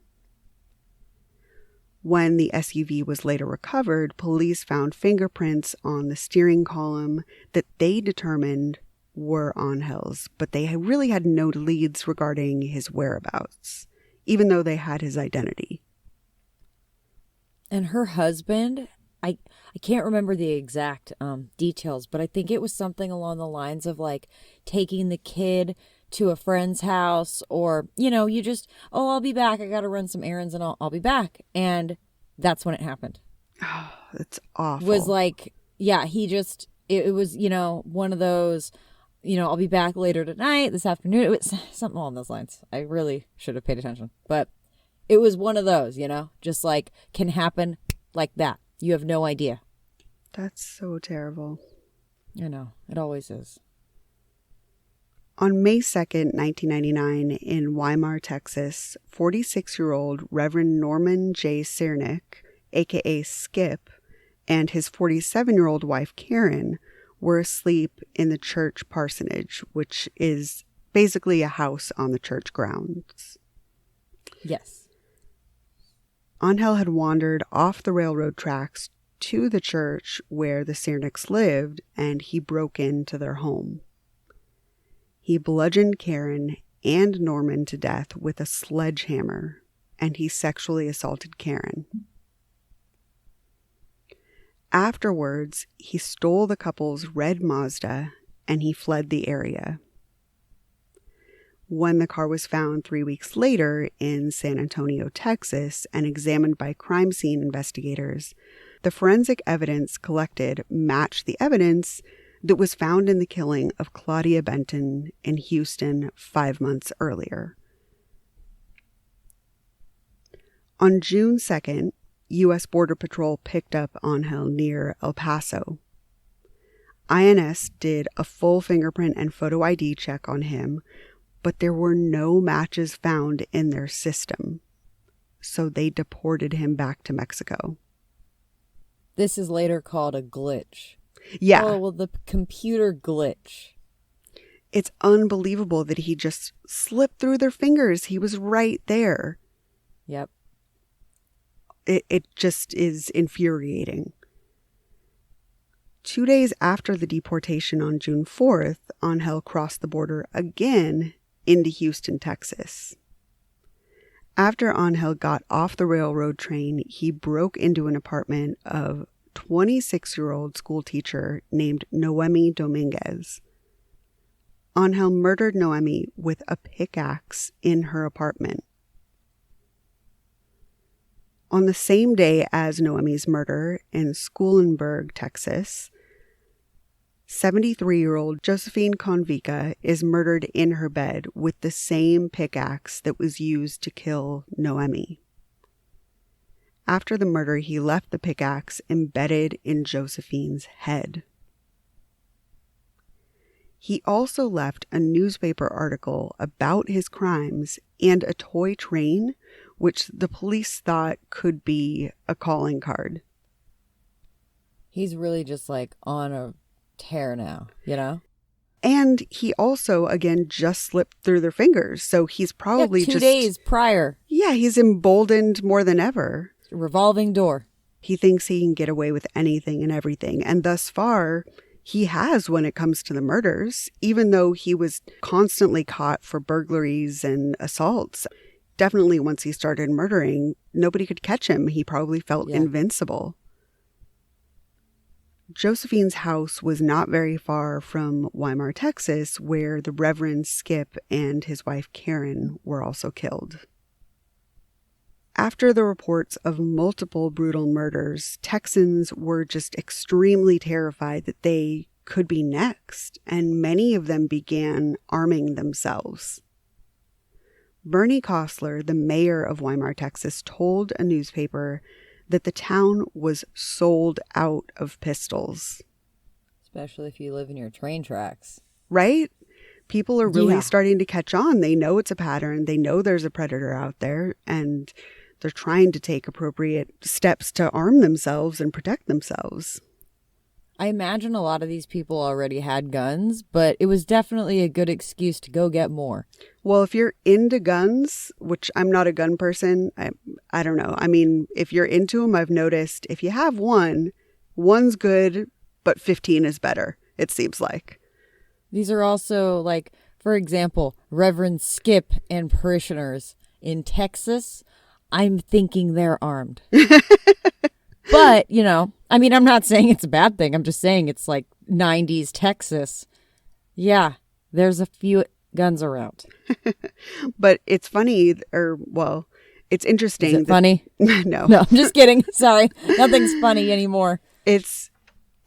When the SUV was later recovered, police found fingerprints on the steering column that they determined were Angel's, but they really had no leads regarding his whereabouts, even though they had his identity. And her husband, I can't remember the exact details, but I think it was something along the lines of like taking the kid to a friend's house, or, you know, you just, oh, I'll be back. I got to run some errands and I'll be back. And that's when it happened. Oh, that's awful. Was like, yeah, he just, it was, you know, one of those, you know, I'll be back later tonight, this afternoon. It was something along those lines. I really should have paid attention, but it was one of those, you know, just like can happen like that. You have no idea. That's so terrible. I know. It always is. On May 2nd, 1999, in Weimar, Texas, 46-year-old Reverend Norman J. Cernick, a.k.a. Skip, and his 47-year-old wife, Karen, were asleep in the church parsonage, which is basically a house on the church grounds. Yes. Angel had wandered off the railroad tracks to the church where the Cernicks lived, and he broke into their home. He bludgeoned Karen and Norman to death with a sledgehammer, and he sexually assaulted Karen. Afterwards, he stole the couple's red Mazda, and he fled the area. When the car was found 3 weeks later in San Antonio, Texas, and examined by crime scene investigators, the forensic evidence collected matched the evidence that was found in the killing of Claudia Benton in Houston 5 months earlier. On June 2nd, U.S. Border Patrol picked up Angel near El Paso. INS did a full fingerprint and photo ID check on him, but there were no matches found in their system. So they deported him back to Mexico. This is later called a glitch. Yeah. Oh, well, the computer glitch. It's unbelievable that he just slipped through their fingers. He was right there. Yep. It just is infuriating. 2 days after the deportation on June 4th, Angel crossed the border again into Houston, Texas. After Angel got off the railroad train, he broke into an apartment of 26-year-old school teacher named Noemi Dominguez. Angel murdered Noemi with a pickaxe in her apartment. On the same day as Noemi's murder in Schulenburg, Texas, 73-year-old Josephine Convica is murdered in her bed with the same pickaxe that was used to kill Noemi. After the murder, he left the pickaxe embedded in Josephine's head. He also left a newspaper article about his crimes and a toy train, which the police thought could be a calling card. He's really just like on a tear now, you know? And he also, again, just slipped through their fingers. So he's probably 2 days prior. Yeah, he's emboldened more than ever. Revolving door. He thinks he can get away with anything and everything. And thus far, he has when it comes to the murders, even though he was constantly caught for burglaries and assaults. Definitely once he started murdering, nobody could catch him. He probably felt invincible. Josephine's house was not very far from Weimar, Texas, where the Reverend Skip and his wife Karen were also killed. After the reports of multiple brutal murders, Texans were just extremely terrified that they could be next, and many of them began arming themselves. Bernie Kostler, the mayor of Weimar, Texas, told a newspaper that the town was sold out of pistols. Especially if you live in your train tracks. Right? People are really starting to catch on. They know it's a pattern. They know there's a predator out there, and they're trying to take appropriate steps to arm themselves and protect themselves. I imagine a lot of these people already had guns, but it was definitely a good excuse to go get more. Well, if you're into guns, which I'm not a gun person, I don't know. I mean, if you're into them, I've noticed if you have one's good, but 15 is better, it seems like. These are also like, for example, Reverend Skip and parishioners in Texas. I'm thinking they're armed. But, you know, I mean, I'm not saying it's a bad thing. I'm just saying it's like 90s Texas. Yeah, there's a few guns around. But it's funny, it's interesting. Is it funny? No. No, I'm just kidding. Sorry. Nothing's funny anymore. It's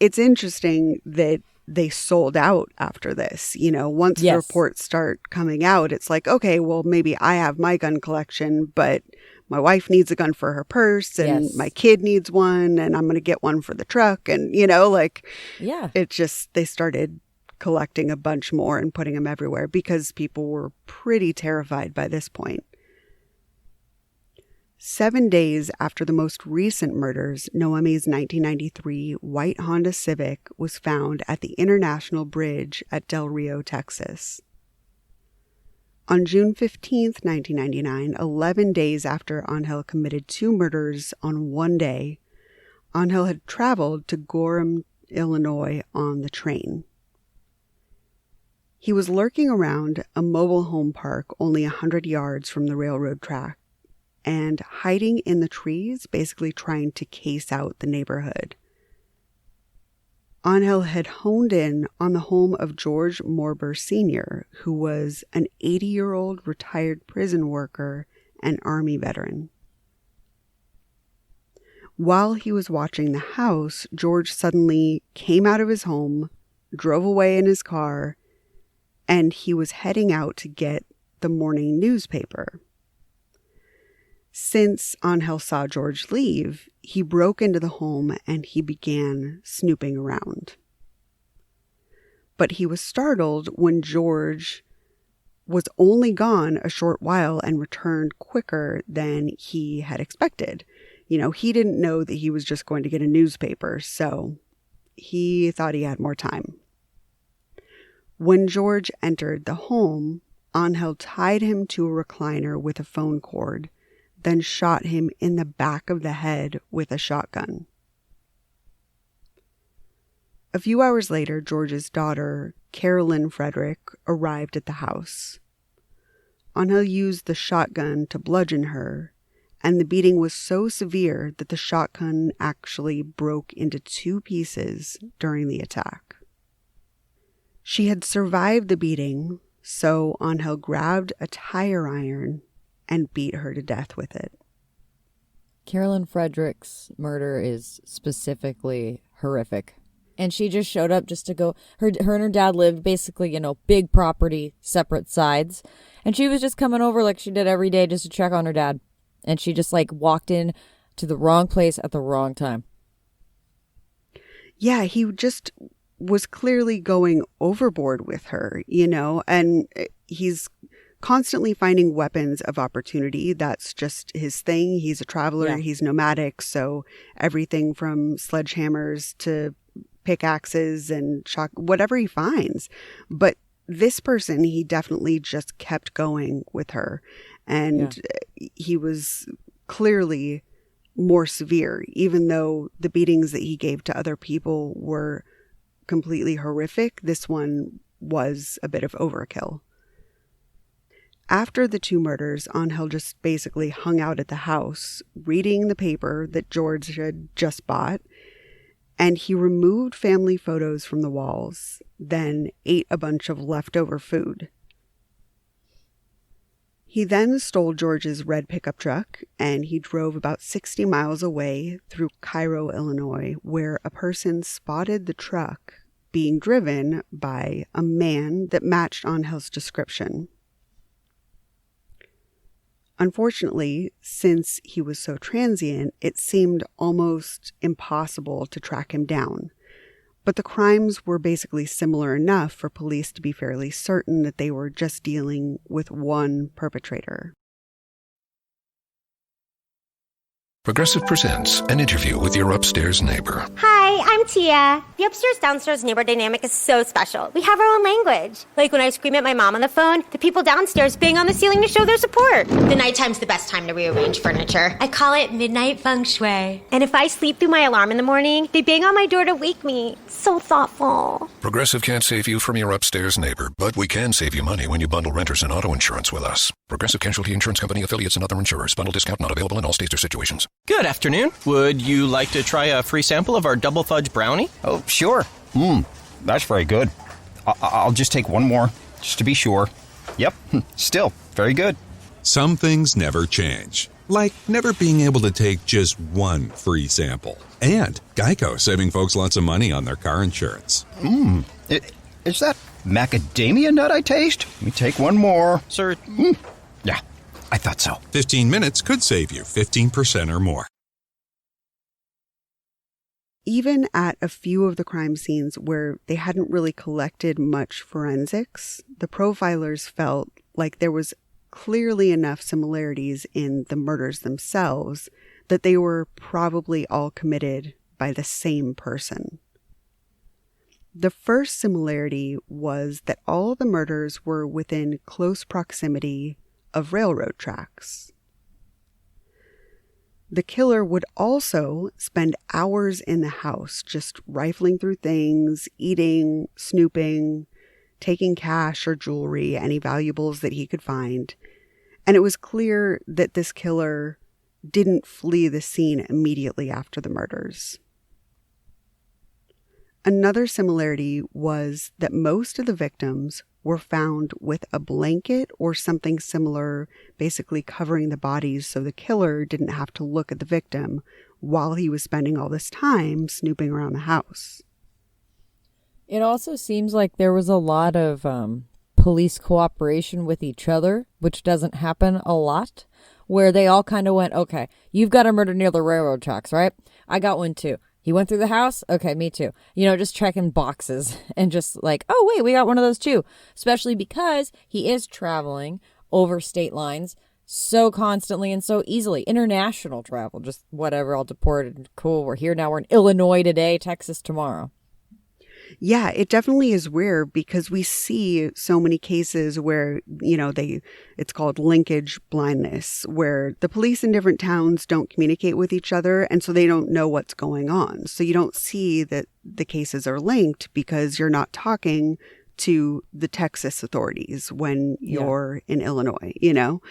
interesting that they sold out after this. You know, once the reports start coming out, it's like, okay, well, maybe I have my gun collection, but my wife needs a gun for her purse, and my kid needs one, and I'm going to get one for the truck. And, you know, like, it's just, they started collecting a bunch more and putting them everywhere because people were pretty terrified by this point. 7 days after the most recent murders, Noemi's 1993 white Honda Civic was found at the International Bridge at Del Rio, Texas. On June 15th, 1999, 11 days after Angel committed 2 murders on one day, Angel had traveled to Gorham, Illinois on the train. He was lurking around a mobile home park only 100 yards from the railroad track and hiding in the trees, basically trying to case out the neighborhood. Angel had honed in on the home of George Morber Sr., who was an 80-year-old retired prison worker and Army veteran. While he was watching the house, George suddenly came out of his home, drove away in his car, and he was heading out to get the morning newspaper. Since Angel saw George leave, he broke into the home and he began snooping around. But he was startled when George was only gone a short while and returned quicker than he had expected. You know, he didn't know that he was just going to get a newspaper, so he thought he had more time. When George entered the home, Angel tied him to a recliner with a phone cord, then shot him in the back of the head with a shotgun. A few hours later, George's daughter, Carolyn Frederick, arrived at the house. Angel used the shotgun to bludgeon her, and the beating was so severe that the shotgun actually broke into 2 pieces during the attack. She had survived the beating, so Angel grabbed a tire iron and beat her to death with it. Carolyn Frederick's murder is specifically horrific. And she just showed up just to go. Her and her dad lived basically, you know, big property, separate sides. And she was just coming over like she did every day just to check on her dad. And she just like walked in to the wrong place at the wrong time. Yeah, he just was clearly going overboard with her, you know, and he's constantly finding weapons of opportunity. That's just his thing. He's a traveler. Yeah. He's nomadic. So everything from sledgehammers to pickaxes and whatever he finds. But this person, he definitely just kept going with her. And he was clearly more severe, even though the beatings that he gave to other people were completely horrific. This one was a bit of overkill. After the 2 murders, Angel just basically hung out at the house, reading the paper that George had just bought, and he removed family photos from the walls, then ate a bunch of leftover food. He then stole George's red pickup truck, and he drove about 60 miles away through Cairo, Illinois, where a person spotted the truck being driven by a man that matched Angel's description. Unfortunately, since he was so transient, it seemed almost impossible to track him down. But the crimes were basically similar enough for police to be fairly certain that they were just dealing with one perpetrator. Progressive presents an interview with your upstairs neighbor. Hi, I'm Tia. The upstairs-downstairs neighbor dynamic is so special. We have our own language. Like when I scream at my mom on the phone, the people downstairs bang on the ceiling to show their support. The nighttime's the best time to rearrange furniture. I call it midnight feng shui. And if I sleep through my alarm in the morning, they bang on my door to wake me. So thoughtful. Progressive can't save you from your upstairs neighbor, but we can save you money when you bundle renters and auto insurance with us. Progressive Casualty Insurance Company, affiliates, and other insurers. Bundle discount not available in all states or situations. Good afternoon. Would you like to try a free sample of our double fudge brownie? Oh, sure. That's very good. I'll just take one more, just to be sure. Yep, still very good. Some things never change, like never being able to take just one free sample. And Geico saving folks lots of money on their car insurance. Is that macadamia nut I taste? Let me take one more. Sir? Yeah, I thought so. 15 minutes could save you 15% or more. Even at a few of the crime scenes where they hadn't really collected much forensics, the profilers felt like there was clearly enough similarities in the murders themselves that they were probably all committed by the same person. The first similarity was that all the murders were within close proximity of railroad tracks. The killer would also spend hours in the house just rifling through things, eating, snooping, taking cash or jewelry, any valuables that he could find. And it was clear that this killer didn't flee the scene immediately after the murders. Another similarity was that most of the victims were found with a blanket or something similar, basically covering the bodies so the killer didn't have to look at the victim while he was spending all this time snooping around the house. It also seems like there was a lot of police cooperation with each other, which doesn't happen a lot. where they all kind of went, okay, you've got a murder near the railroad tracks, right? I got one too. He went through the house? Okay, me too. You know, just checking boxes and just like, oh, wait, we got one of those too. Especially because he is traveling over state lines so constantly and so easily. International travel, just whatever, all deported. Cool, we're here now. We're in Illinois today, Texas tomorrow. Yeah, it definitely is rare because we see so many cases where, you know, it's called linkage blindness, where the police in different towns don't communicate with each other, and so they don't know what's going on. So you don't see that the cases are linked because you're not talking to the Texas authorities when you're in Illinois, you know?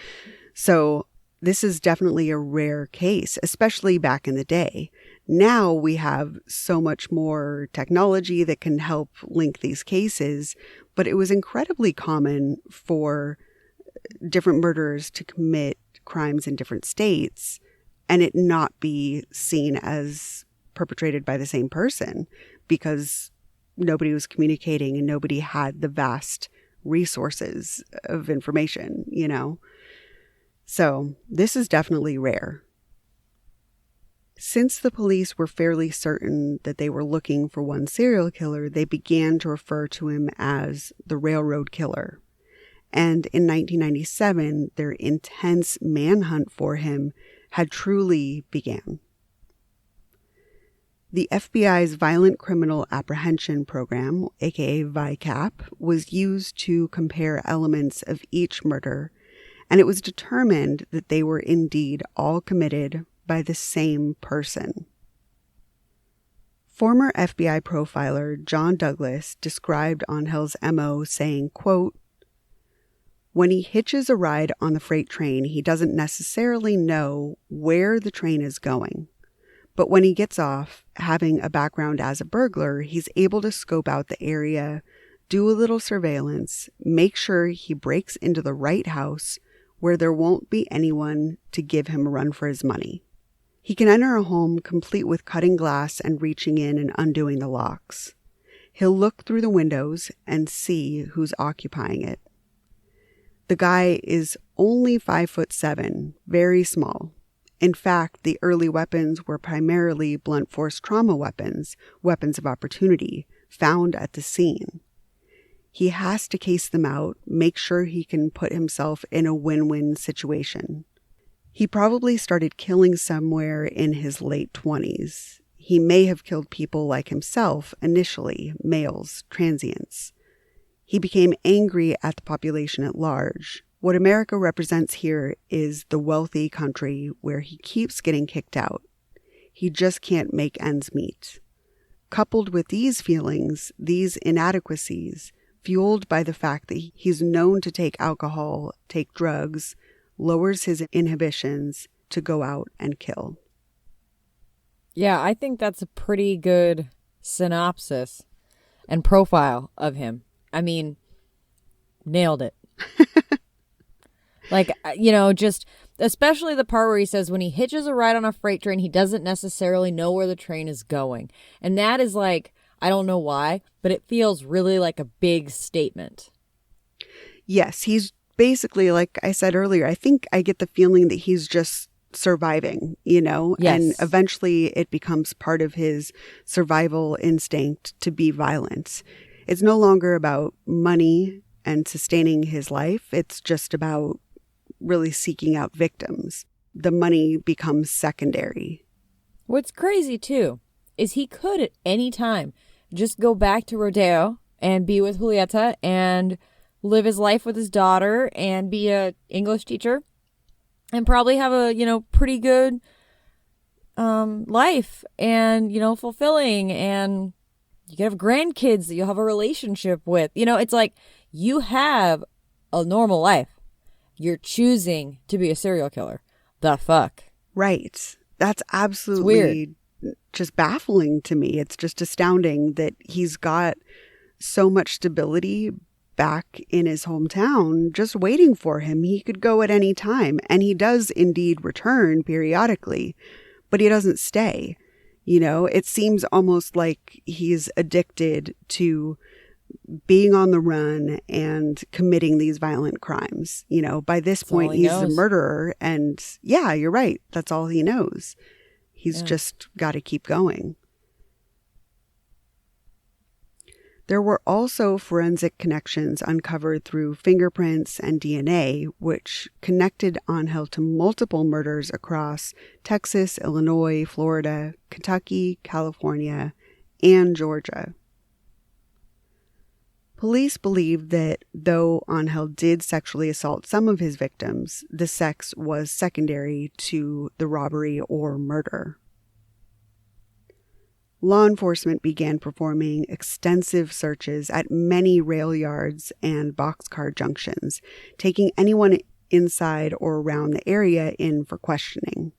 So this is definitely a rare case, especially back in the day. Now we have so much more technology that can help link these cases, but it was incredibly common for different murderers to commit crimes in different states and it not be seen as perpetrated by the same person because nobody was communicating and nobody had the vast resources of information, you know? So this is definitely rare. Since the police were fairly certain that they were looking for one serial killer, they began to refer to him as the Railroad Killer. And in 1997, their intense manhunt for him had truly began. The FBI's Violent Criminal Apprehension Program, aka VICAP, was used to compare elements of each murder, and it was determined that they were indeed all committed by the same person. Former FBI profiler John Douglas described Angel's MO saying, quote, "When he hitches a ride on the freight train, he doesn't necessarily know where the train is going. But when he gets off, having a background as a burglar, he's able to scope out the area, do a little surveillance, make sure he breaks into the right house where there won't be anyone to give him a run for his money. He can enter a home complete with cutting glass and reaching in and undoing the locks. He'll look through the windows and see who's occupying it. The guy is only 5'7", very small. In fact, the early weapons were primarily blunt force trauma weapons, weapons of opportunity, found at the scene. He has to case them out, make sure he can put himself in a win-win situation. He probably started killing somewhere in his late 20s. He may have killed people like himself initially, males, transients. He became angry at the population at large. What America represents here is the wealthy country where he keeps getting kicked out. He just can't make ends meet. Coupled with these feelings, these inadequacies, fueled by the fact that he's known to take alcohol, take drugs, lowers his inhibitions to go out and kill. Yeah, I think that's a pretty good synopsis and profile of him. I mean, nailed it. Like, you know, just especially the part where he says when he hitches a ride on a freight train, he doesn't necessarily know where the train is going. And that is like, I don't know why, but it feels really like a big statement. Yes, he's basically, like I said earlier, I think I get the feeling that he's just surviving, you know, yes. And eventually it becomes part of his survival instinct to be violent. It's no longer about money and sustaining his life. It's just about really seeking out victims. The money becomes secondary. What's crazy too is he could at any time just go back to Rodeo and be with Julieta and live his life with his daughter and be a English teacher and probably have a, you know, pretty good life and, you know, fulfilling, and you can have grandkids that you'll have a relationship with. You know, it's like you have a normal life. You're choosing to be a serial killer. The fuck? Right. That's absolutely just baffling to me. It's just astounding that he's got so much stability back in his hometown just waiting for him. He could go at any time, and he does indeed return periodically, but he doesn't stay. You know, it seems almost like he's addicted to being on the run and committing these violent crimes. You know, by this point, he's a murderer. And yeah, you're right. That's all he knows. He's just got to keep going. There were also forensic connections uncovered through fingerprints and DNA, which connected Angel to multiple murders across Texas, Illinois, Florida, Kentucky, California, and Georgia. Police believed that though Angel did sexually assault some of his victims, the sex was secondary to the robbery or murder. Law enforcement began performing extensive searches at many rail yards and boxcar junctions, taking anyone inside or around the area in for questioning.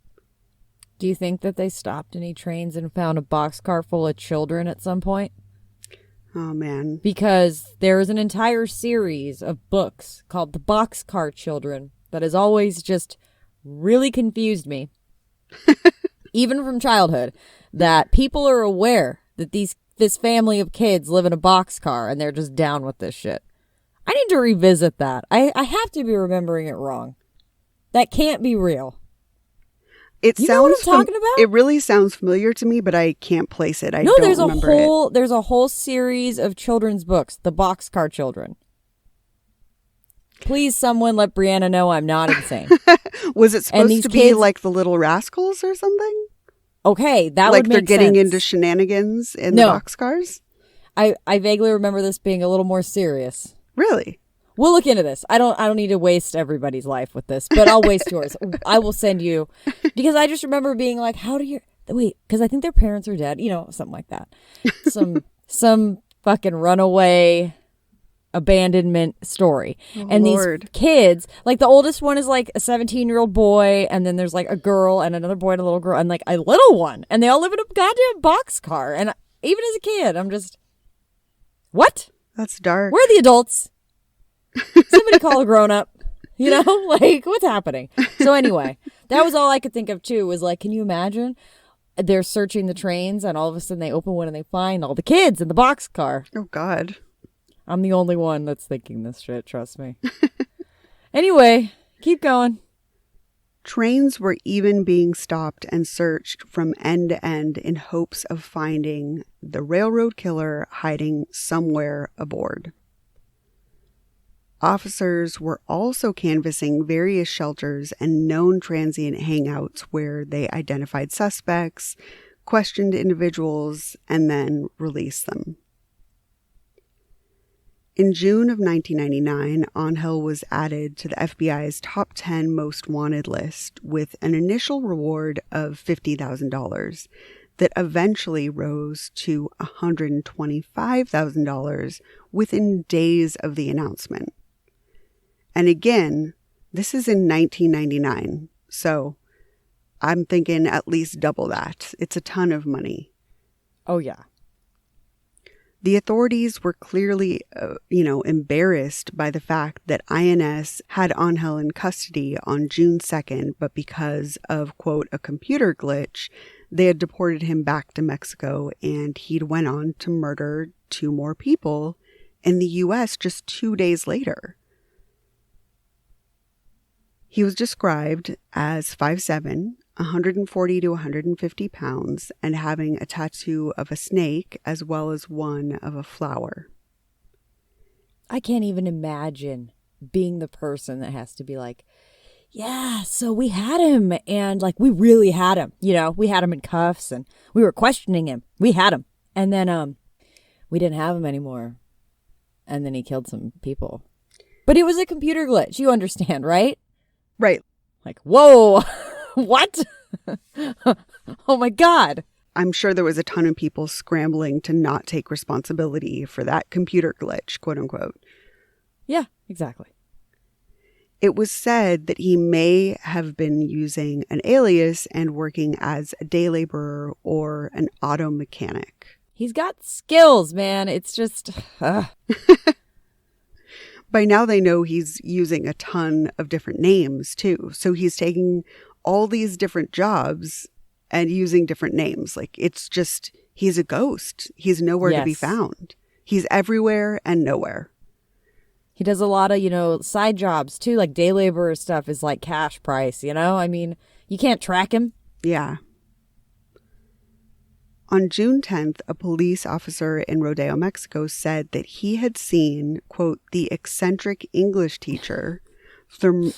Do you think that they stopped any trains and found a boxcar full of children at some point? Oh, man. Because there is an entire series of books called The Boxcar Children that has always just really confused me, even from childhood, that people are aware that this family of kids live in a boxcar and they're just down with this shit. I need to revisit that. I have to be remembering it wrong. That can't be real. You know what I'm talking about? It really sounds familiar to me, but I can't place it. I don't remember it. There's a whole series of children's books, The Boxcar Children. Please, someone let Brianna know I'm not insane. Was it supposed to be like the Little Rascals or something? Okay, that would make sense. Like they're getting into shenanigans in the boxcars? I vaguely remember this being a little more serious. Really? We'll look into this. I don't need to waste everybody's life with this, but I'll waste yours. I will send you, because I just remember being like, because I think their parents are dead, something like that. Some fucking runaway abandonment story. Oh, and Lord. These kids, like the oldest one is like a 17-year-old boy, and then there's like a girl and another boy and a little girl and like a little one, and they all live in a goddamn boxcar. And even as a kid, I'm just, what? That's dark. Where are the adults? Somebody call a grown-up, like what's happening? So anyway, that was all I could think of too, was like, can you imagine they're searching the trains and all of a sudden they open one and they find all the kids in the boxcar. Oh God. I'm the only one that's thinking this shit, trust me. Anyway, keep going. Trains were even being stopped and searched from end to end in hopes of finding the railroad killer hiding somewhere aboard. Officers were also canvassing various shelters and known transient hangouts where they identified suspects, questioned individuals, and then released them. In June of 1999, Angel was added to the FBI's top 10 most wanted list with an initial reward of $50,000 that eventually rose to $125,000 within days of the announcement. And again, this is in 1999, so I'm thinking at least double that. It's a ton of money. Oh, yeah. The authorities were clearly, embarrassed by the fact that INS had Angel in custody on June 2nd, but because of, quote, a computer glitch, they had deported him back to Mexico, and he'd went on to murder 2 more people in the U.S. just 2 days later. He was described as 5'7", 140 to 150 pounds, and having a tattoo of a snake as well as one of a flower. I can't even imagine being the person that has to be like, yeah, so we had him, and like we really had him. We had him in cuffs and we were questioning him. We had him. And then we didn't have him anymore. And then he killed some people. But it was a computer glitch, you understand, right? Right. Like, whoa, what? Oh my God. I'm sure there was a ton of people scrambling to not take responsibility for that computer glitch, quote unquote. Yeah, exactly. It was said that he may have been using an alias and working as a day laborer or an auto mechanic. He's got skills, man. It's just... By now they know he's using a ton of different names too. So he's taking all these different jobs and using different names. Like, it's just, he's a ghost. He's nowhere to be found. He's everywhere and nowhere. He does a lot of, side jobs too, like day laborer stuff is like cash price, I mean, you can't track him. Yeah. On June 10th, a police officer in Rodeo, Mexico said that he had seen, quote, the eccentric English teacher from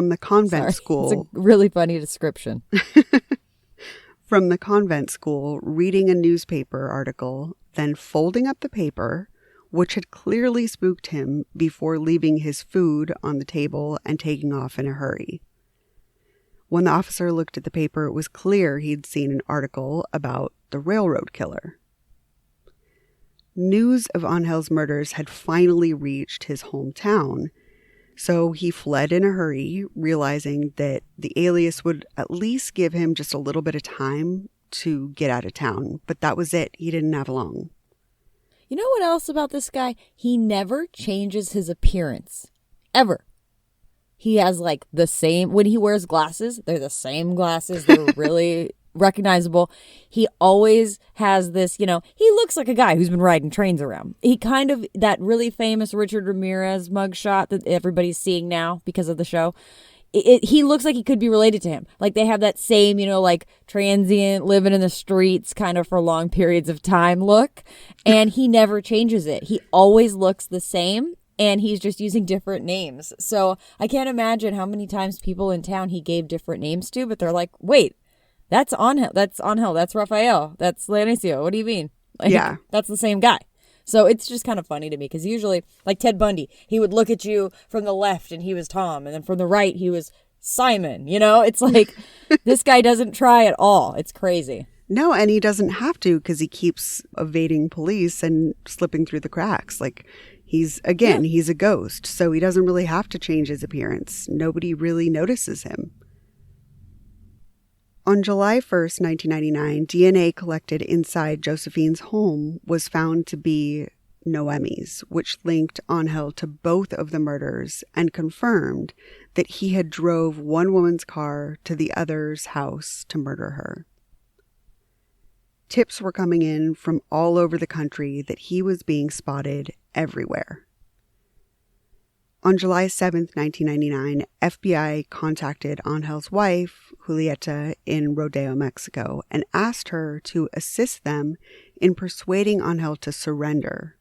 the convent school. It's a really funny description. From the convent school, reading a newspaper article, then folding up the paper, which had clearly spooked him before leaving his food on the table and taking off in a hurry. When the officer looked at the paper, it was clear he'd seen an article about the railroad killer. News of Angel's murders had finally reached his hometown, so he fled in a hurry, realizing that the alias would at least give him just a little bit of time to get out of town. But that was it. He didn't have long. You know what else about this guy? He never changes his appearance. Ever. He has like the same, when he wears glasses, they're the same glasses. They're really recognizable. He always has this, he looks like a guy who's been riding trains around. He kind of, that really famous Richard Ramirez mugshot that everybody's seeing now because of the show. He looks like he could be related to him. Like they have that same, like transient, living in the streets kind of for long periods of time look. And he never changes it. He always looks the same. And he's just using different names. So I can't imagine how many times people in town he gave different names to, but they're like, wait, that's Angel, that's Rafael, that's Leonicio. What do you mean? Like, yeah. That's the same guy. So it's just kind of funny to me because usually, like Ted Bundy, he would look at you from the left and he was Tom. And then from the right, he was Simon. It's like this guy doesn't try at all. It's crazy. No, and he doesn't have to because he keeps evading police and slipping through the cracks. Like, he's a ghost, so he doesn't really have to change his appearance. Nobody really notices him. On July 1st, 1999, DNA collected inside Josephine's home was found to be Noemi's, which linked Angel to both of the murders and confirmed that he had drove one woman's car to the other's house to murder her. Tips were coming in from all over the country that he was being spotted everywhere. On July 7th, 1999, FBI contacted Angel's wife, Julieta, in Rodeo, Mexico, and asked her to assist them in persuading Angel to surrender.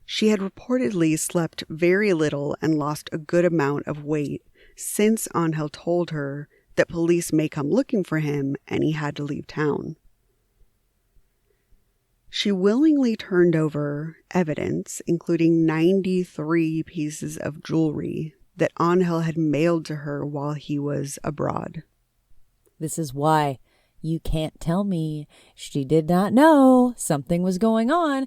She had reportedly slept very little and lost a good amount of weight since Angel told her that police may come looking for him and he had to leave town. She willingly turned over evidence, including 93 pieces of jewelry that Angel had mailed to her while he was abroad. This is why you can't tell me she did not know something was going on.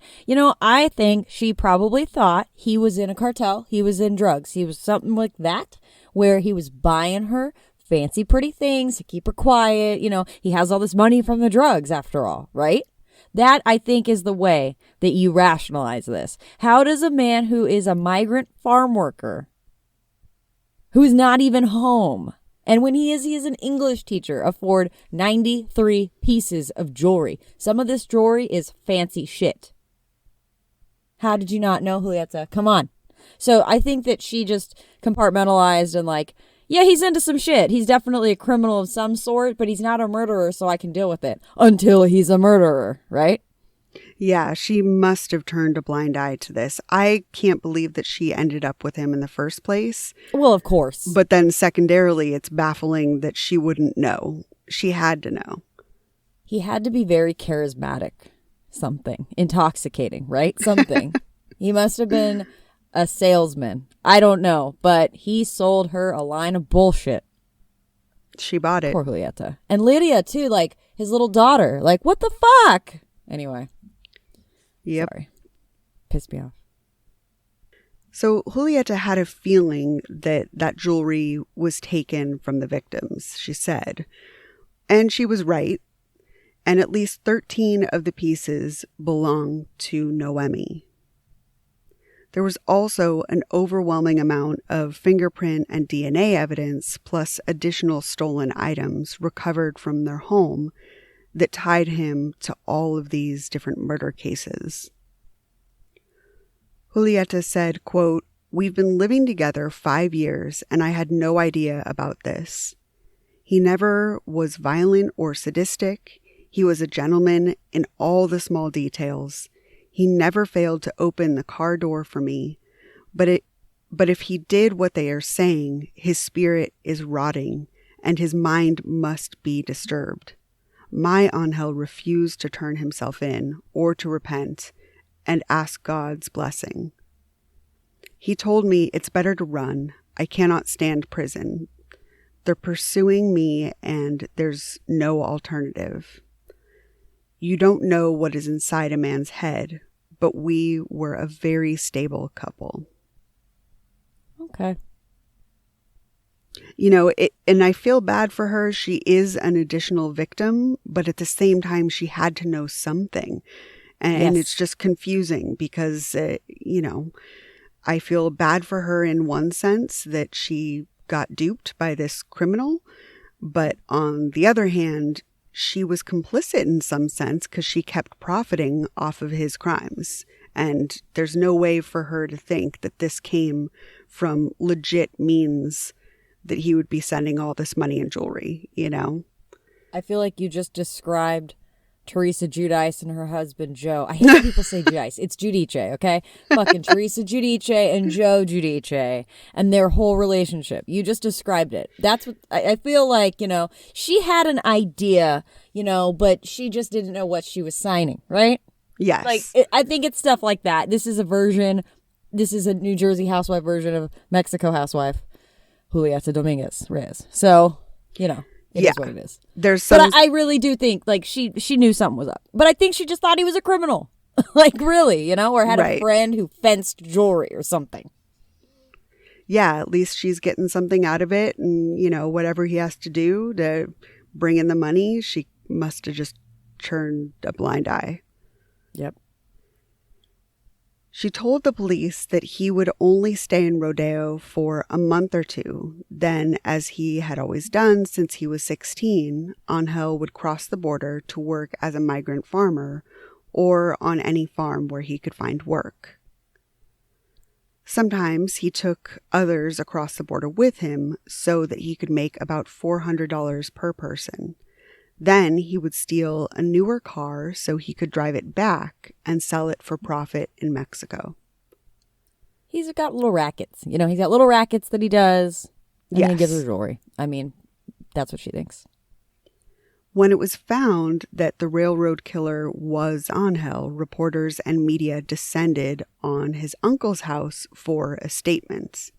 I think she probably thought he was in a cartel. He was in drugs. He was something like that, where he was buying her fancy, pretty things to keep her quiet. He has all this money from the drugs after all, right? That, I think, is the way that you rationalize this. How does a man who is a migrant farm worker, who's not even home, and when he is an English teacher, afford 93 pieces of jewelry? Some of this jewelry is fancy shit. How did you not know, Julieta? Come on. So I think that she just compartmentalized and yeah, he's into some shit. He's definitely a criminal of some sort, but he's not a murderer, so I can deal with it. Until he's a murderer, right? Yeah, she must have turned a blind eye to this. I can't believe that she ended up with him in the first place. Well, of course. But then secondarily, it's baffling that she wouldn't know. She had to know. He had to be very charismatic. Something. Intoxicating, right? Something. He must have been a salesman. I don't know, but he sold her a line of bullshit. She bought it. Poor Julieta. And Lydia, too, his little daughter. What the fuck? Anyway. Yep. Sorry. Pissed me off. So Julieta had a feeling that jewelry was taken from the victims, she said. And she was right. And at least 13 of the pieces belonged to Noemi. There was also an overwhelming amount of fingerprint and DNA evidence, plus additional stolen items recovered from their home that tied him to all of these different murder cases. Julieta said, quote, "We've been living together 5 years and I had no idea about this. He never was violent or sadistic. He was a gentleman in all the small details. He never failed to open the car door for me. But if he did what they are saying, his spirit is rotting and his mind must be disturbed. My Angel refused to turn himself in or to repent and ask God's blessing. He told me it's better to run. I cannot stand prison. They're pursuing me and there's no alternative. You don't know what is inside a man's head, but we were a very stable couple." Okay. You know, and I feel bad for her. She is an additional victim, but at the same time, she had to know something. And Yes. it's just confusing because, you know, I feel bad for her in one sense that she got duped by this criminal. But on the other hand, she was complicit in some sense because she kept profiting off of his crimes. And there's no way for her to think that this came from legit means that he would be sending all this money and jewelry, you know? I feel like you just described Teresa Giudice and her husband, Joe. I hate when people say Giudice. It's Giudice, okay? Fucking Teresa Giudice and Joe Giudice and their whole relationship. You just described it. That's what I feel like, you know, she had an idea, you know, but she just didn't know what she was signing, right? Yes. Like, I think it's stuff like that. This is a New Jersey housewife version of Mexico housewife, Julieta Dominguez Reyes. So, you know. It is what it is. There's some... But I really do think, like, she knew something was up. But I think she just thought he was a criminal. Like, really, you know? Or had a friend who fenced jewelry or something. Yeah, at least she's getting something out of it. And, you know, whatever he has to do to bring in the money, she must have just turned a blind eye. Yep. She told the police that he would only stay in Rodeo for a month or two. Then, as he had always done since he was 16, Angel would cross the border to work as a migrant farmer or on any farm where he could find work. Sometimes he took others across the border with him so that he could make about $400 per person. Then he would steal a newer car so he could drive it back and sell it for profit in Mexico. He's got little rackets. You know, he's got little rackets that he does. And then he gives her jewelry. I mean, that's what she thinks. When it was found that the railroad killer was Angel, reporters and media descended on his uncle's house for a statement.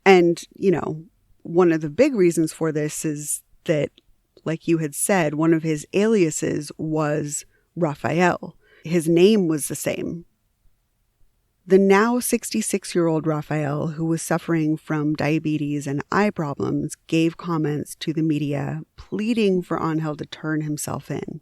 And, you know, one of the big reasons for this is that, like you had said, one of his aliases was Raphael. His name was the same. The now 66-year-old Raphael, who was suffering from diabetes and eye problems, gave comments to the media pleading for Angel to turn himself in.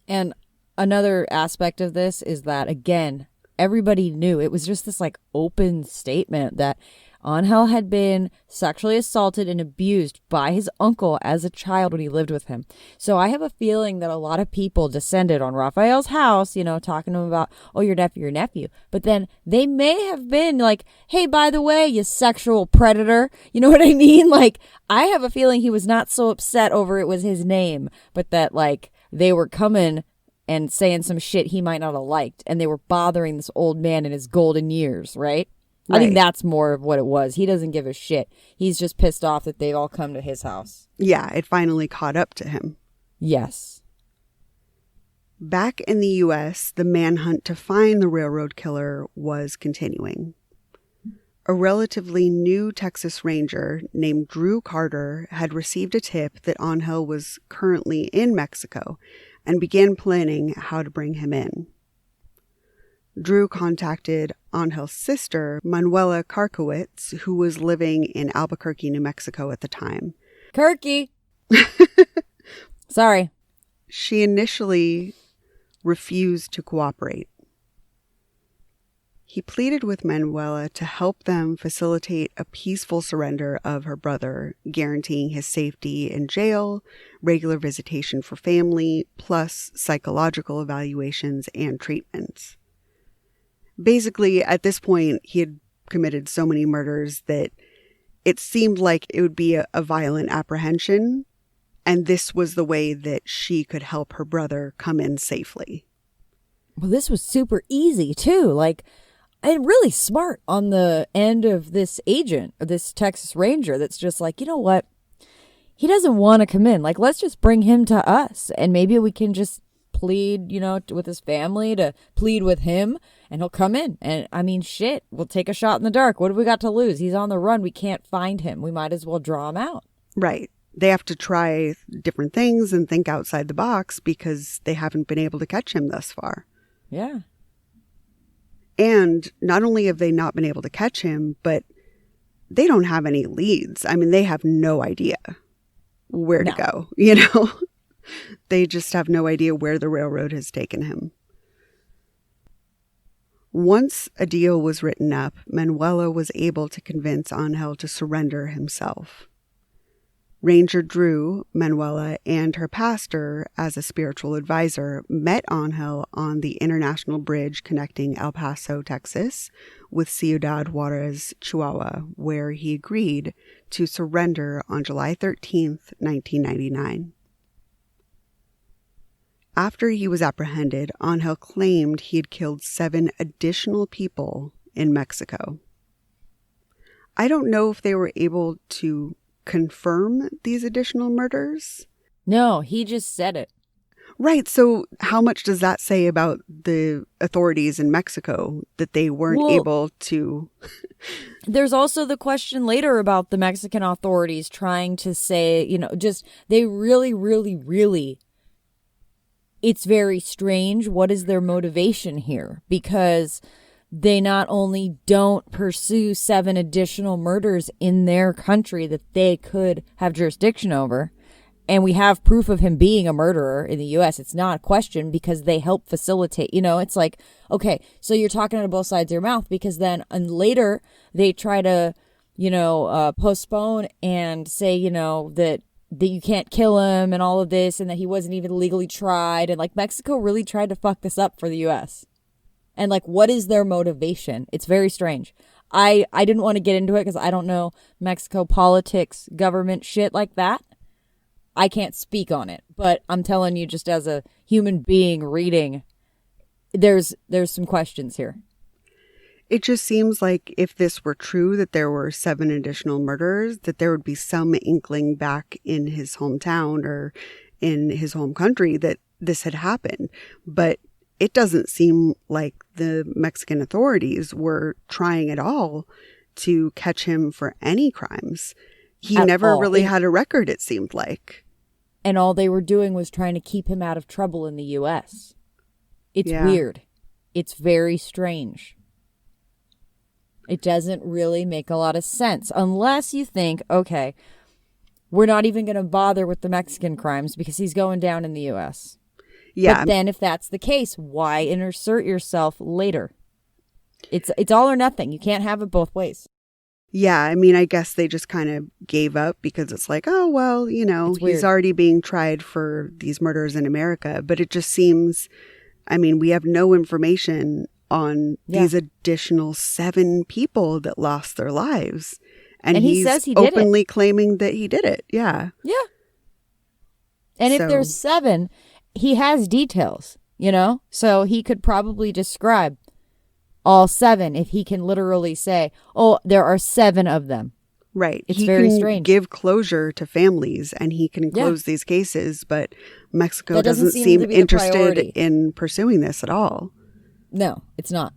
And another aspect of this is that, again, everybody knew. It was just this like open statement that Angel had been sexually assaulted and abused by his uncle as a child when he lived with him. So I have a feeling that a lot of people descended on Raphael's house, you know, talking to him about, oh, your nephew. But then they may have been like, hey, by the way, you sexual predator. You know what I mean? Like, I have a feeling he was not so upset over it was his name, but that like they were coming and saying some shit he might not have liked. And they were bothering this old man in his golden years, right? I think that's more of what it was. He doesn't give a shit. He's just pissed off that they've all come to his house. Yeah, it finally caught up to him. Yes. Back in the U.S., the manhunt to find the railroad killer was continuing. A relatively new Texas Ranger named Drew Carter had received a tip that Angel was currently in Mexico and began planning how to bring him in. Drew contacted Angel's sister, Manuela Karkowitz, who was living in Albuquerque, New Mexico at the time. Kirky! Sorry. She initially refused to cooperate. He pleaded with Manuela to help them facilitate a peaceful surrender of her brother, guaranteeing his safety in jail, regular visitation for family, plus psychological evaluations and treatments. Basically, at this point, he had committed so many murders that it seemed like it would be a violent apprehension, and this was the way that she could help her brother come in safely. Well, this was super easy, too. Like, and really smart on the end of this agent, this Texas Ranger, that's just like, you know what? He doesn't want to come in. Like, let's just bring him to us, and maybe we can just plead, with his family to plead with him, and he'll come in. And I mean, shit, we'll take a shot in the dark. What have we got to lose? He's on the run. We can't find him. We might as well draw him out. Right. They have to try different things and think outside the box because they haven't been able to catch him thus far. Yeah. And not only have they not been able to catch him, but they don't have any leads. I mean, they have no idea where to go, They just have no idea where the railroad has taken him. Once a deal was written up, Manuela was able to convince Angel to surrender himself. Ranger Drew, Manuela, and her pastor, as a spiritual advisor, met Angel on the international bridge connecting El Paso, Texas, with Ciudad Juarez, Chihuahua, where he agreed to surrender on July 13th, 1999. After he was apprehended, Angel claimed he had killed 7 additional people in Mexico. I don't know if they were able to confirm these additional murders. No, he just said it. Right. So how much does that say about the authorities in Mexico that they weren't able to? There's also the question later about the Mexican authorities trying to say, they really, really, really, it's very strange. What is their motivation here? Because they not only don't pursue 7 additional murders in their country that they could have jurisdiction over, and we have proof of him being a murderer in the U.S. It's not a question because they help facilitate. It's like, okay, so you're talking out of both sides of your mouth because then later they try to, postpone and say, that you can't kill him and all of this and that he wasn't even legally tried. And like Mexico really tried to fuck this up for the U.S. And like, what is their motivation? It's very strange. I didn't want to get into it because I don't know Mexico politics, government shit like that. I can't speak on it, but I'm telling you, just as a human being reading, there's some questions here. It just seems like if this were true, that there were 7 additional murders, that there would be some inkling back in his hometown or in his home country that this had happened. But it doesn't seem like the Mexican authorities were trying at all to catch him for any crimes. He never really had a record, it seemed like. And all they were doing was trying to keep him out of trouble in the U.S. It's weird. It's very strange. It doesn't really make a lot of sense unless you think, okay, we're not even going to bother with the Mexican crimes because he's going down in the U.S. Yeah. But then if that's the case, why insert yourself later? It's all or nothing. You can't have it both ways. Yeah, I mean, I guess they just kind of gave up because it's like, oh, well, he's already being tried for these murders in America. But it just seems, I mean, we have no information on these additional 7 people that lost their lives. And he says he did openly claiming that he did it. Yeah. Yeah. And if there's 7, he has details, so he could probably describe all 7 if he can literally say, oh, there are 7 of them. Right. It's very strange. He can give closure to families and he can close these cases, but Mexico doesn't seem interested in pursuing this at all. No, it's not.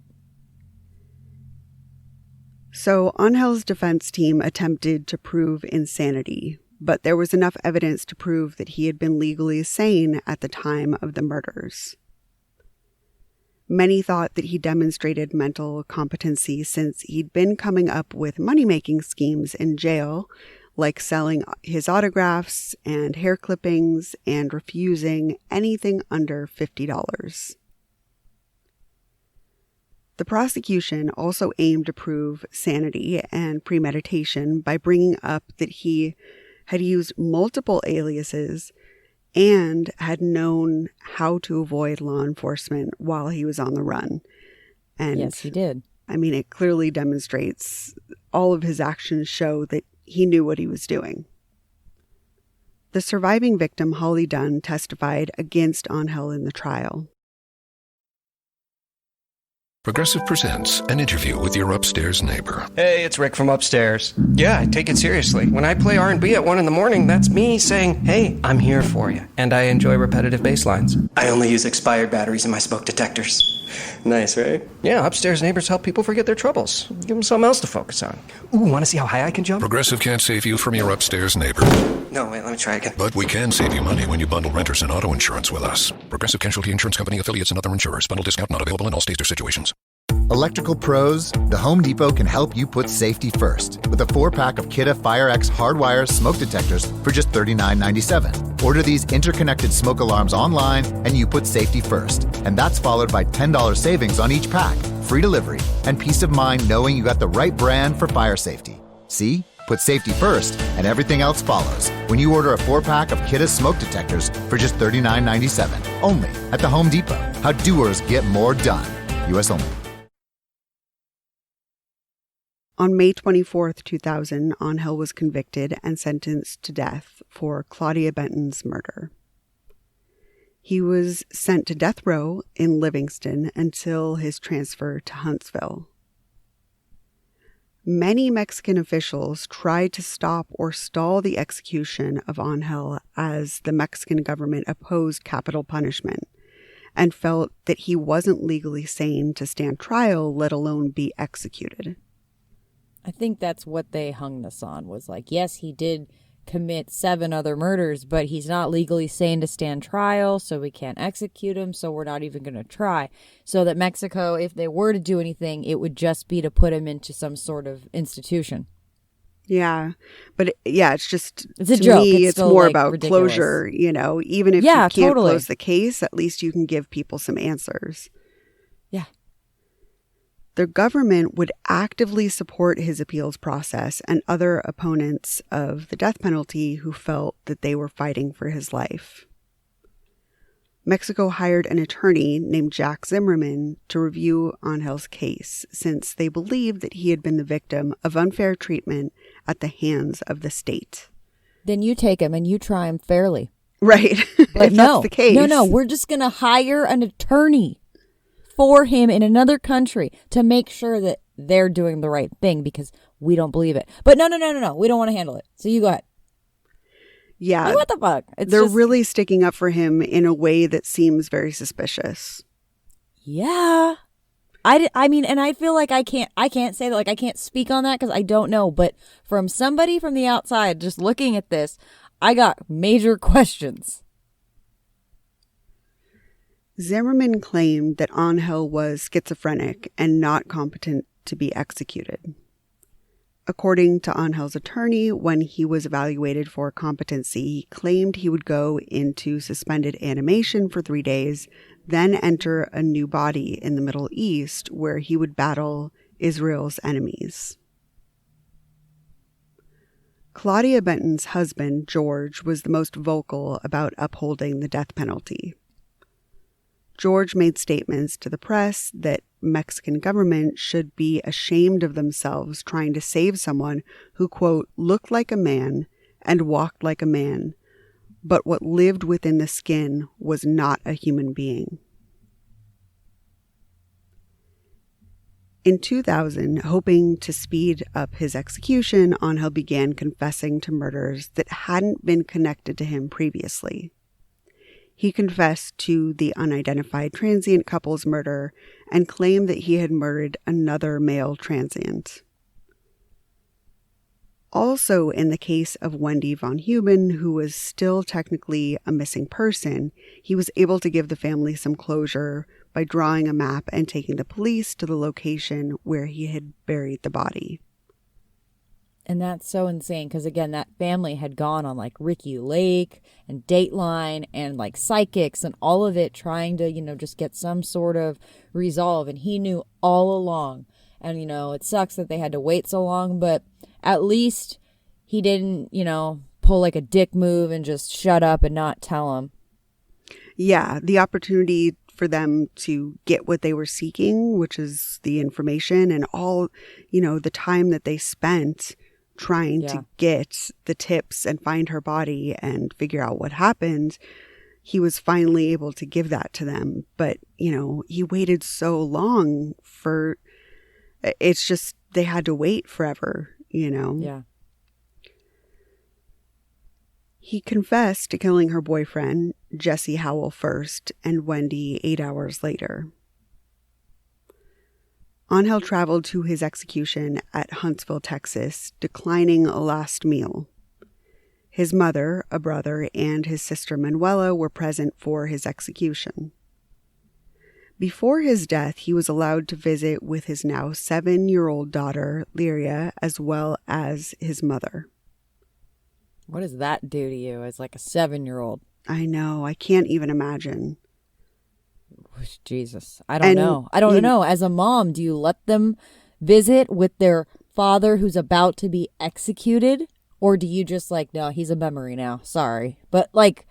So Angel's defense team attempted to prove insanity, but there was enough evidence to prove that he had been legally sane at the time of the murders. Many thought that he demonstrated mental competency since he'd been coming up with money-making schemes in jail, like selling his autographs and hair clippings and refusing anything under $50. The prosecution also aimed to prove sanity and premeditation by bringing up that he had used multiple aliases and had known how to avoid law enforcement while he was on the run. And yes, he did. I mean, it clearly demonstrates, all of his actions show that he knew what he was doing. The surviving victim, Holly Dunn, testified against Angel in the trial. Progressive presents an interview with your upstairs neighbor. Hey, it's Rick from upstairs. Yeah, I take it seriously. When I play R&B at 1 a.m, that's me saying, hey, I'm here for you. And I enjoy repetitive bass lines. I only use expired batteries in my smoke detectors. Nice, right? Yeah, upstairs neighbors help people forget their troubles. Give them something else to focus on. Ooh, want to see how high I can jump? Progressive can't save you from your upstairs neighbor. No, wait, let me try again. But we can save you money when you bundle renters and auto insurance with us. Progressive Casualty Insurance Company, affiliates, and other insurers. Bundle discount not available in all states or situations. Electrical pros, the Home Depot can help you put safety first with a 4-pack of Kidde FireX hardwire smoke detectors for just $39.97. Order these interconnected smoke alarms online and you put safety first. And that's followed by $10 savings on each pack, free delivery, and peace of mind knowing you got the right brand for fire safety. See? Put safety first and everything else follows when you order a 4-pack of Kidde smoke detectors for just $39.97. Only at the Home Depot. How doers get more done. U.S. only. On May 24th, 2000, Angel was convicted and sentenced to death for Claudia Benton's murder. He was sent to death row in Livingston until his transfer to Huntsville. Many Mexican officials tried to stop or stall the execution of Angel as the Mexican government opposed capital punishment and felt that he wasn't legally sane to stand trial, let alone be executed. I think that's what they hung this on, was like, yes, he did commit 7 other murders, but he's not legally sane to stand trial, so we can't execute him, so we're not even going to try. So that Mexico, if they were to do anything, it would just be to put him into some sort of institution. Yeah, but it's just, it's a to joke. me, it's more like about ridiculous. closure, even if you can't close the case, at least you can give people some answers. Yeah. The government would actively support his appeals process and other opponents of the death penalty who felt that they were fighting for his life. Mexico hired an attorney named Jack Zimmerman to review Angel's case, since they believed that he had been the victim of unfair treatment at the hands of the state. Then you take him and you try him fairly. Right. But if that's the case. No, we're just going to hire an attorney for him in another country to make sure that they're doing the right thing, because we don't believe it. But no, we don't want to handle it. So you go ahead. Yeah. Like, what the fuck? They're really sticking up for him in a way that seems very suspicious. Yeah. I mean, and I feel like I can't say that, like, I can't speak on that because I don't know. But from somebody from the outside just looking at this, I got major questions. Zimmerman claimed that Angel was schizophrenic and not competent to be executed. According to Angel's attorney, when he was evaluated for competency, he claimed he would go into suspended animation for 3 days, then enter a new body in the Middle East where he would battle Israel's enemies. Claudia Benton's husband, George, was the most vocal about upholding the death penalty. George made statements to the press that Mexican government should be ashamed of themselves trying to save someone who, quote, looked like a man and walked like a man, but what lived within the skin was not a human being. In 2000, hoping to speed up his execution, Angel began confessing to murders that hadn't been connected to him previously. He confessed to the unidentified transient couple's murder and claimed that he had murdered another male transient. Also, in the case of Wendy von Heuben, who was still technically a missing person, he was able to give the family some closure by drawing a map and taking the police to the location where he had buried the body. And that's so insane because, again, that family had gone on like Ricky Lake and Dateline and like psychics and all of it trying to, just get some sort of resolve. And he knew all along. And, it sucks that they had to wait so long, but at least he didn't, pull like a dick move and just shut up and not tell him. Yeah, the opportunity for them to get what they were seeking, which is the information and all, the time that they spent trying to get the tips and find her body and figure out what happened, he was finally able to give that to them. But, he waited so long it's just, they had to wait forever, Yeah. He confessed to killing her boyfriend, Jesse Howell, first, and Wendy 8 hours later. Angel traveled to his execution at Huntsville, Texas, declining a last meal. His mother, a brother, and his sister Manuela were present for his execution. Before his death, he was allowed to visit with his now 7-year-old daughter, Lyria, as well as his mother. What does that do to you as like a 7-year-old? I know. I can't even imagine. Jesus. I don't know. I don't know. As a mom, do you let them visit with their father who's about to be executed? Or do you just like, no, he's a memory now. Sorry. But like,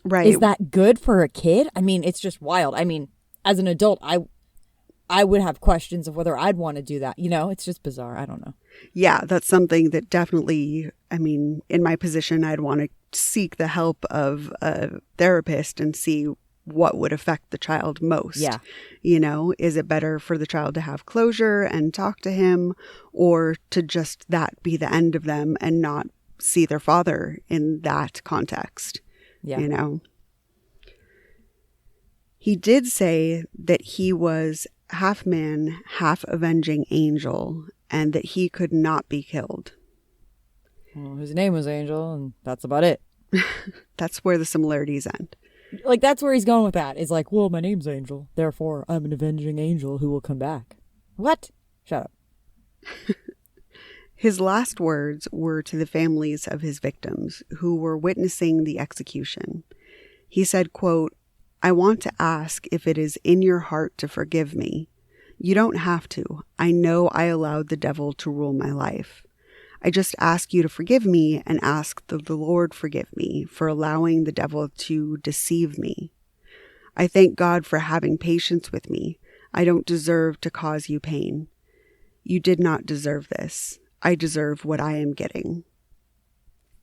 right. Is that good for a kid? I mean, it's just wild. I mean, as an adult, I would have questions of whether I'd want to do that. It's just bizarre. I don't know. Yeah, that's something that definitely, in my position, I'd want to seek the help of a therapist and see what would affect the child most. Yeah. Is it better for the child to have closure and talk to him, or to just that be the end of them and not see their father in that context? Yeah. He did say that he was half man, half avenging angel, and that he could not be killed. Well, his name was Angel, and that's about it. That's where the similarities end. Like, that's where he's going with that. It's like, well, my name's Angel, therefore I'm an avenging angel who will come back. What? Shut up. His last words were to the families of his victims who were witnessing the execution. He said, quote, "I want to ask if it is in your heart to forgive me. You don't have to. I know I allowed the devil to rule my life. I just ask you to forgive me and ask that the Lord forgive me for allowing the devil to deceive me. I thank God for having patience with me. I don't deserve to cause you pain. You did not deserve this. I deserve what I am getting."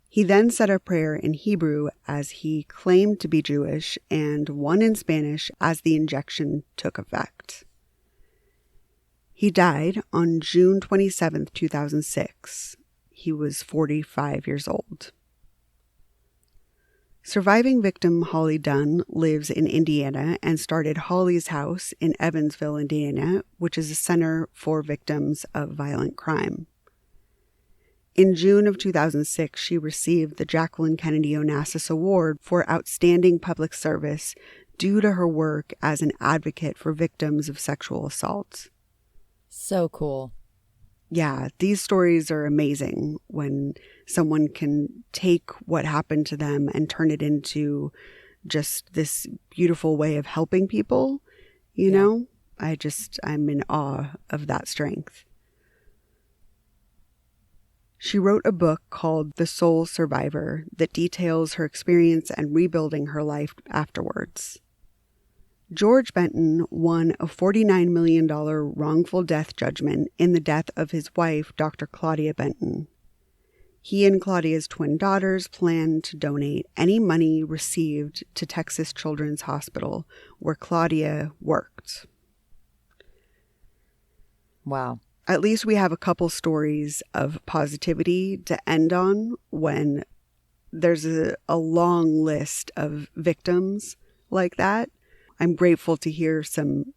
He then said a prayer in Hebrew as he claimed to be Jewish and one in Spanish as the injection took effect. He died on June 27, 2006. He was 45 years old. Surviving victim Holly Dunn lives in Indiana and started Holly's House in Evansville, Indiana, which is a center for victims of violent crime. In June of 2006, she received the Jacqueline Kennedy Onassis Award for Outstanding Public Service due to her work as an advocate for victims of sexual assault. So cool. Yeah, these stories are amazing when someone can take what happened to them and turn it into just this beautiful way of helping people, you know? I'm in awe of that strength. She wrote a book called The Soul Survivor that details her experience and rebuilding her life afterwards. George Benton won a $49 million wrongful death judgment in the death of his wife, Dr. Claudia Benton. He and Claudia's twin daughters planned to donate any money received to Texas Children's Hospital, where Claudia worked. Wow. At least we have a couple stories of positivity to end on when there's a long list of victims like that. I'm grateful to hear some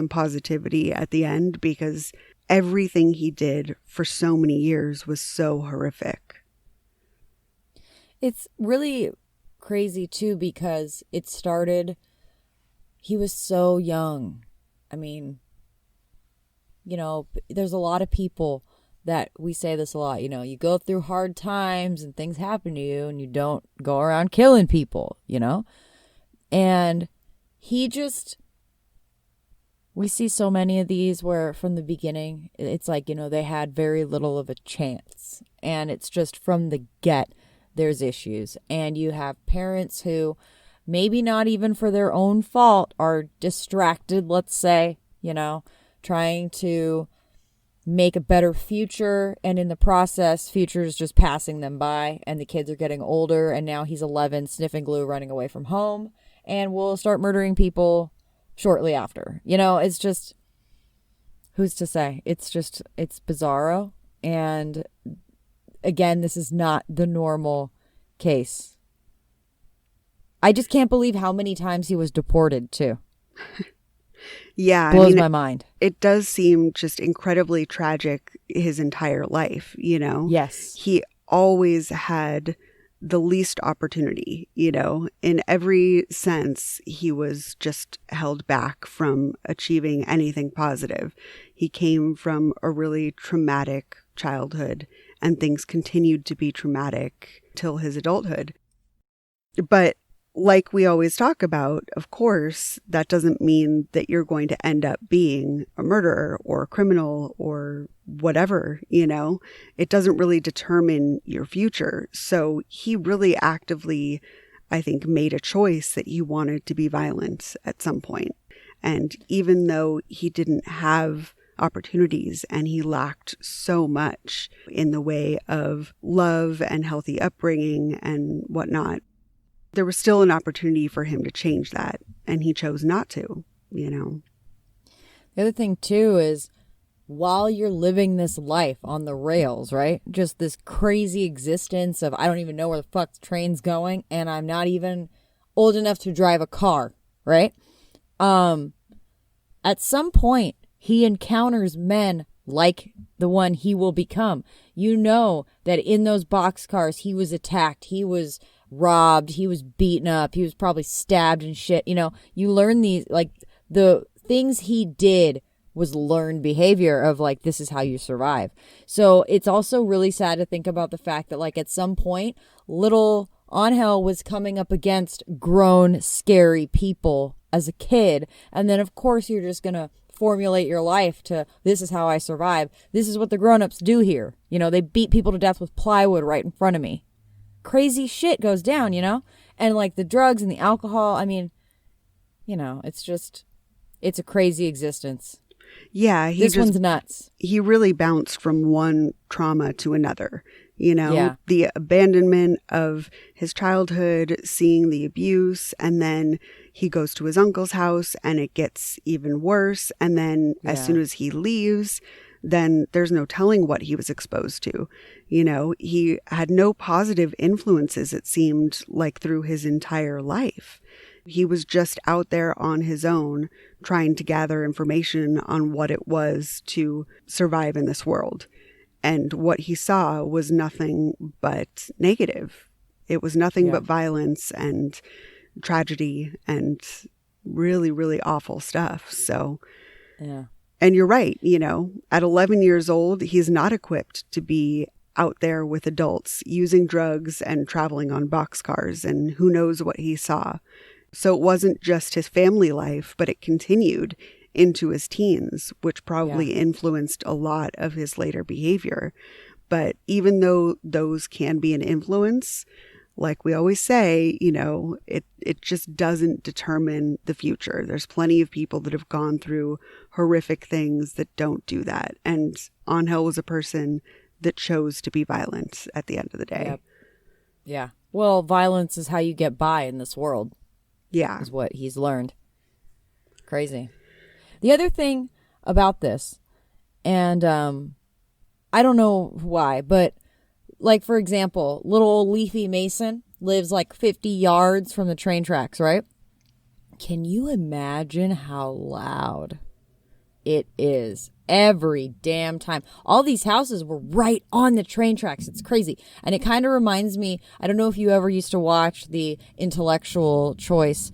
positivity at the end because everything he did for so many years was so horrific. It's really crazy too because it started, he was so young. I mean, you know, there's a lot of people that we say this a lot, you know, you go through hard times and things happen to you and you don't go around killing people, you know? And we see so many of these where from the beginning, it's like, you know, they had very little of a chance. And it's just from the get, there's issues. And you have parents who maybe not even for their own fault, are distracted, let's say, trying to make a better future. And in the process, future is just passing them by, and the kids are getting older. And now he's 11, sniffing glue, running away from home, and will start murdering people shortly after. It's just, who's to say? It's bizarro. And again, this is not the normal case. I just can't believe how many times he was deported too. Yeah. Blows my mind. It does seem just incredibly tragic his entire life, Yes. He always had the least opportunity, in every sense. He was just held back from achieving anything positive. He came from a really traumatic childhood, and things continued to be traumatic till his adulthood. But like we always talk about, of course, that doesn't mean that you're going to end up being a murderer or a criminal or whatever, It doesn't really determine your future. So he really actively, I think, made a choice that he wanted to be violent at some point. And even though he didn't have opportunities and he lacked so much in the way of love and healthy upbringing and whatnot, there was still an opportunity for him to change that, and he chose not to, The other thing, too, is while you're living this life on the rails, right? Just this crazy existence of, I don't even know where the fuck the train's going, and I'm not even old enough to drive a car, right? At some point, he encounters men like the one he will become. That in those boxcars, he was attacked, he was robbed, he was beaten up, he was probably stabbed and shit. You learn these, like, the things he did was learned behavior of, like, this is how you survive. So it's also really sad to think about the fact that, like, at some point, little Angel was coming up against grown, scary people as a kid. And then, of course, you're just going to formulate your life to, this is how I survive. This is what the grown-ups do here. They beat people to death with plywood right in front of me. Crazy shit goes down, and like the drugs and the alcohol. I mean, it's a crazy existence. Yeah. This one's nuts. He really bounced from one trauma to another, Yeah. The abandonment of his childhood, seeing the abuse, and then he goes to his uncle's house and it gets even worse. And then as soon as he leaves, then there's no telling what he was exposed to. He had no positive influences, it seemed like, through his entire life. He was just out there on his own, trying to gather information on what it was to survive in this world. And what he saw was nothing but negative. It was nothing but violence and tragedy and really, really awful stuff. So, yeah. And you're right, at 11 years old, he's not equipped to be out there with adults using drugs and traveling on boxcars, and who knows what he saw. So it wasn't just his family life, but it continued into his teens, which probably influenced a lot of his later behavior. But even though those can be an influence, like we always say, it just doesn't determine the future. There's plenty of people that have gone through horrific things that don't do that. And Angel was a person that chose to be violent at the end of the day. Yep. Yeah. Well, violence is how you get by in this world. Yeah. Is what he's learned. Crazy. The other thing about this, and I don't know why, but like, for example, little old Leafy Mason lives like 50 yards from the train tracks, right? Can you imagine how loud it is every damn time? All these houses were right on the train tracks. It's crazy. And it kind of reminds me, I don't know if you ever used to watch the intellectual choice,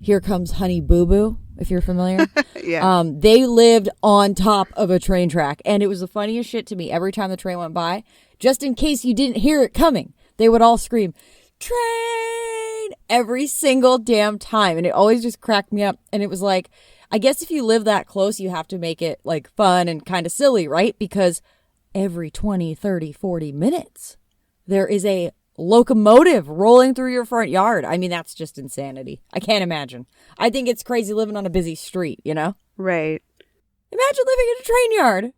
Here Comes Honey Boo Boo, if you're familiar. Yeah. They lived on top of a train track. And it was the funniest shit to me every time the train went by. Just in case you didn't hear it coming, they would all scream, "Train!" every single damn time. And it always just cracked me up. And it was like, I guess if you live that close, you have to make it like fun and kind of silly, right? Because every 20, 30, 40 minutes, there is a locomotive rolling through your front yard. I mean, that's just insanity. I can't imagine. I think it's crazy living on a busy street, you know? Right. Imagine living in a train yard.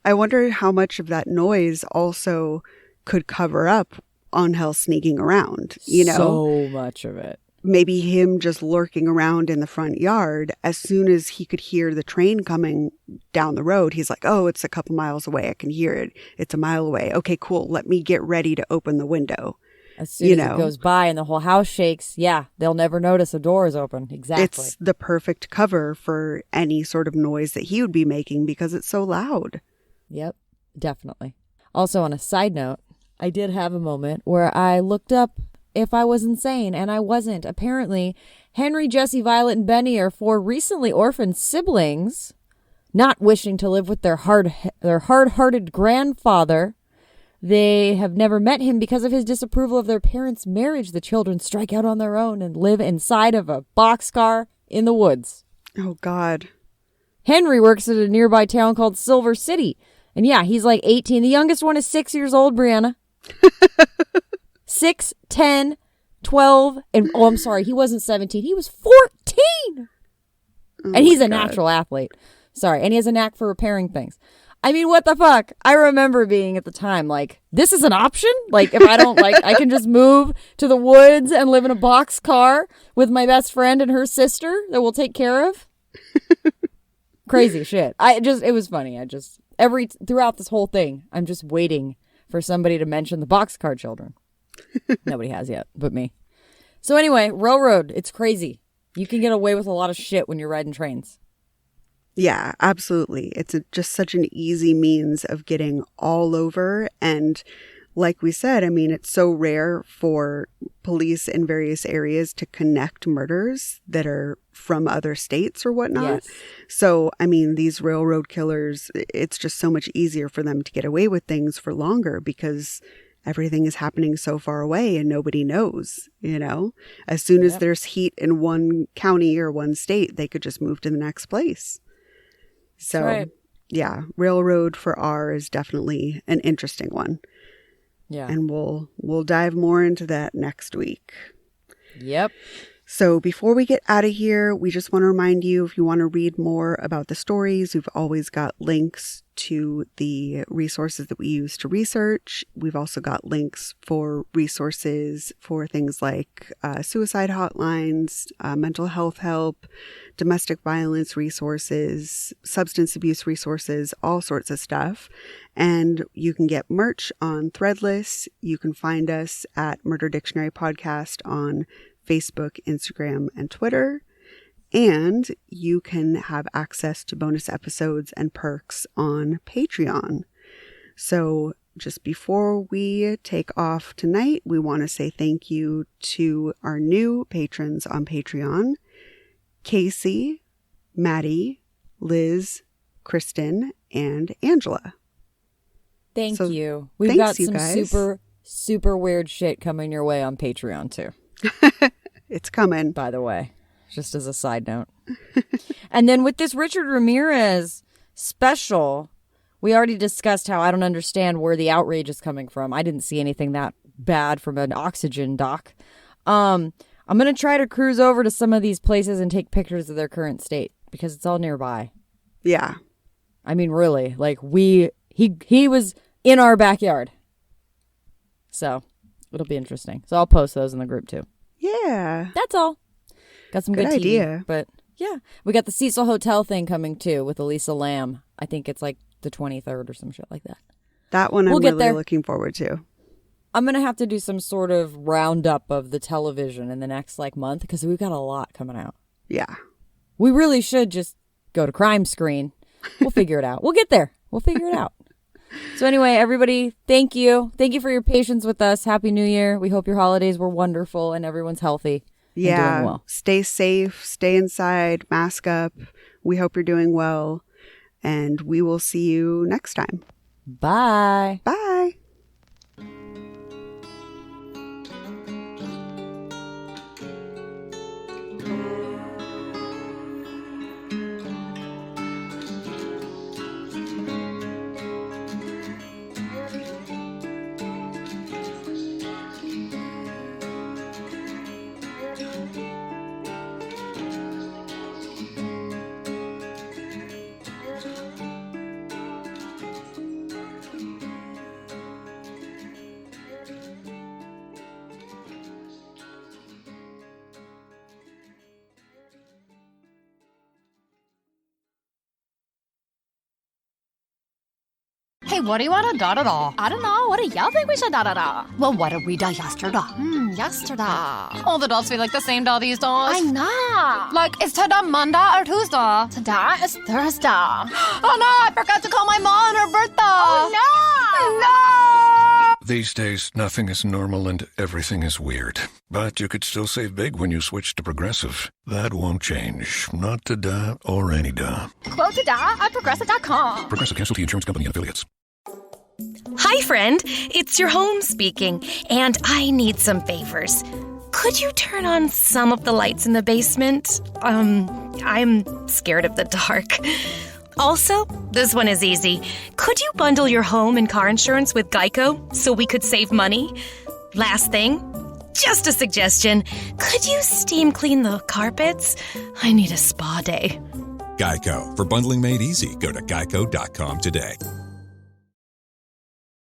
I wonder how much of that noise also could cover up Angel sneaking around, you know? So much of it. Maybe him just lurking around in the front yard. As soon as he could hear the train coming down the road, he's like, oh, it's a couple miles away. I can hear it. It's a mile away. Okay, cool. Let me get ready to open the window. As soon as it goes by and the whole house shakes, yeah, they'll never notice a door is open. Exactly. It's the perfect cover for any sort of noise that he would be making because it's so loud. Yep, definitely. Also, on a side note, I did have a moment where I looked up if I was insane, and I wasn't. Apparently, Henry, Jesse, Violet, and Benny are 4 recently orphaned siblings, not wishing to live with their hard-hearted grandfather. They have never met him because of his disapproval of their parents' marriage. The children strike out on their own and live inside of a boxcar in the woods. Oh, God. Henry works at a nearby town called Silver City. And yeah, he's like 18. The youngest one is 6 years old, Brianna. 6, 10, 12, and oh, I'm sorry, he wasn't 17. He was 14. And he's a natural athlete. Sorry, and he has a knack for repairing things. I mean, what the fuck? I remember being at the time like, this is an option? Like, if I don't like, I can just move to the woods and live in a box car with my best friend and her sister that we'll take care of. Crazy shit. It was funny. Throughout this whole thing, I'm just waiting for somebody to mention the boxcar children. Nobody has yet, but me. So anyway, railroad, it's crazy. You can get away with a lot of shit when you're riding trains. Yeah, absolutely. It's just such an easy means of getting all over. And like we said, I mean, it's so rare for police in various areas to connect murders that are from other states or whatnot. Yes. So, I mean, these railroad killers, it's just so much easier for them to get away with things for longer because everything is happening so far away and nobody knows, you know? As soon as there's heat in one county or one state, they could just move to the next place. So, yeah, railroad for R is definitely an interesting one. Yeah. And we'll dive more into that next week. Yep. So before we get out of here, we just want to remind you, if you want to read more about the stories, we've always got links to the resources that we use to research. We've also got links for resources for things like suicide hotlines, mental health help, domestic violence resources, substance abuse resources, all sorts of stuff. And you can get merch on Threadless. You can find us at Murder Dictionary Podcast on Facebook, Instagram, and Twitter. And you can have access to bonus episodes and perks on Patreon. So just before we take off tonight, we want to say thank you to our new patrons on Patreon: Casey, Maddie, Liz, Kristen, and Angela. Thank you. We've got some super weird shit coming your way on Patreon too. It's coming. By the way, just as a side note. And then with this Richard Ramirez special, we already discussed how I don't understand where the outrage is coming from. I didn't see anything that bad from an oxygen doc. I'm going to try to cruise over to some of these places and take pictures of their current state because it's all nearby. Yeah. I mean, really, like he was in our backyard. So it'll be interesting. So I'll post those in the group too. Yeah. That's all. Got some good TV, idea. But yeah, we got the Cecil Hotel thing coming too with Elisa Lam. I think it's like the 23rd or some shit like that. That one I'm really looking forward to. I'm going to have to do some sort of roundup of the television in the next month because we've got a lot coming out. Yeah. We really should just go to Crime Screen. We'll figure it out. We'll get there. We'll figure it out. So anyway, everybody, thank you. Thank you for your patience with us. Happy New Year. We hope your holidays were wonderful and everyone's healthy. Yeah. Doing well. Stay safe. Stay inside. Mask up. We hope you're doing well. And we will see you next time. Bye. Bye. Hey, what do you want to da-da-da? I don't know. What do y'all think we should da-da-da? Well, what did we da yesterday? Yesterday. All the dogs feel like the same da these days. I know. Like, is today Monday or Tuesday? Today is Thursday. Oh no, I forgot to call my mom on her birthday. Oh no! These days, nothing is normal and everything is weird. But you could still save big when you switch to Progressive. That won't change. Not today or any day. Quote today at Progressive.com. Progressive Casualty Insurance Company and Affiliates. Hi, friend. It's your home speaking, and I need some favors. Could you turn on some of the lights in the basement? I'm scared of the dark. Also, this one is easy. Could you bundle your home and car insurance with Geico so we could save money? Last thing, just a suggestion. Could you steam clean the carpets? I need a spa day. Geico. For bundling made easy, go to geico.com today.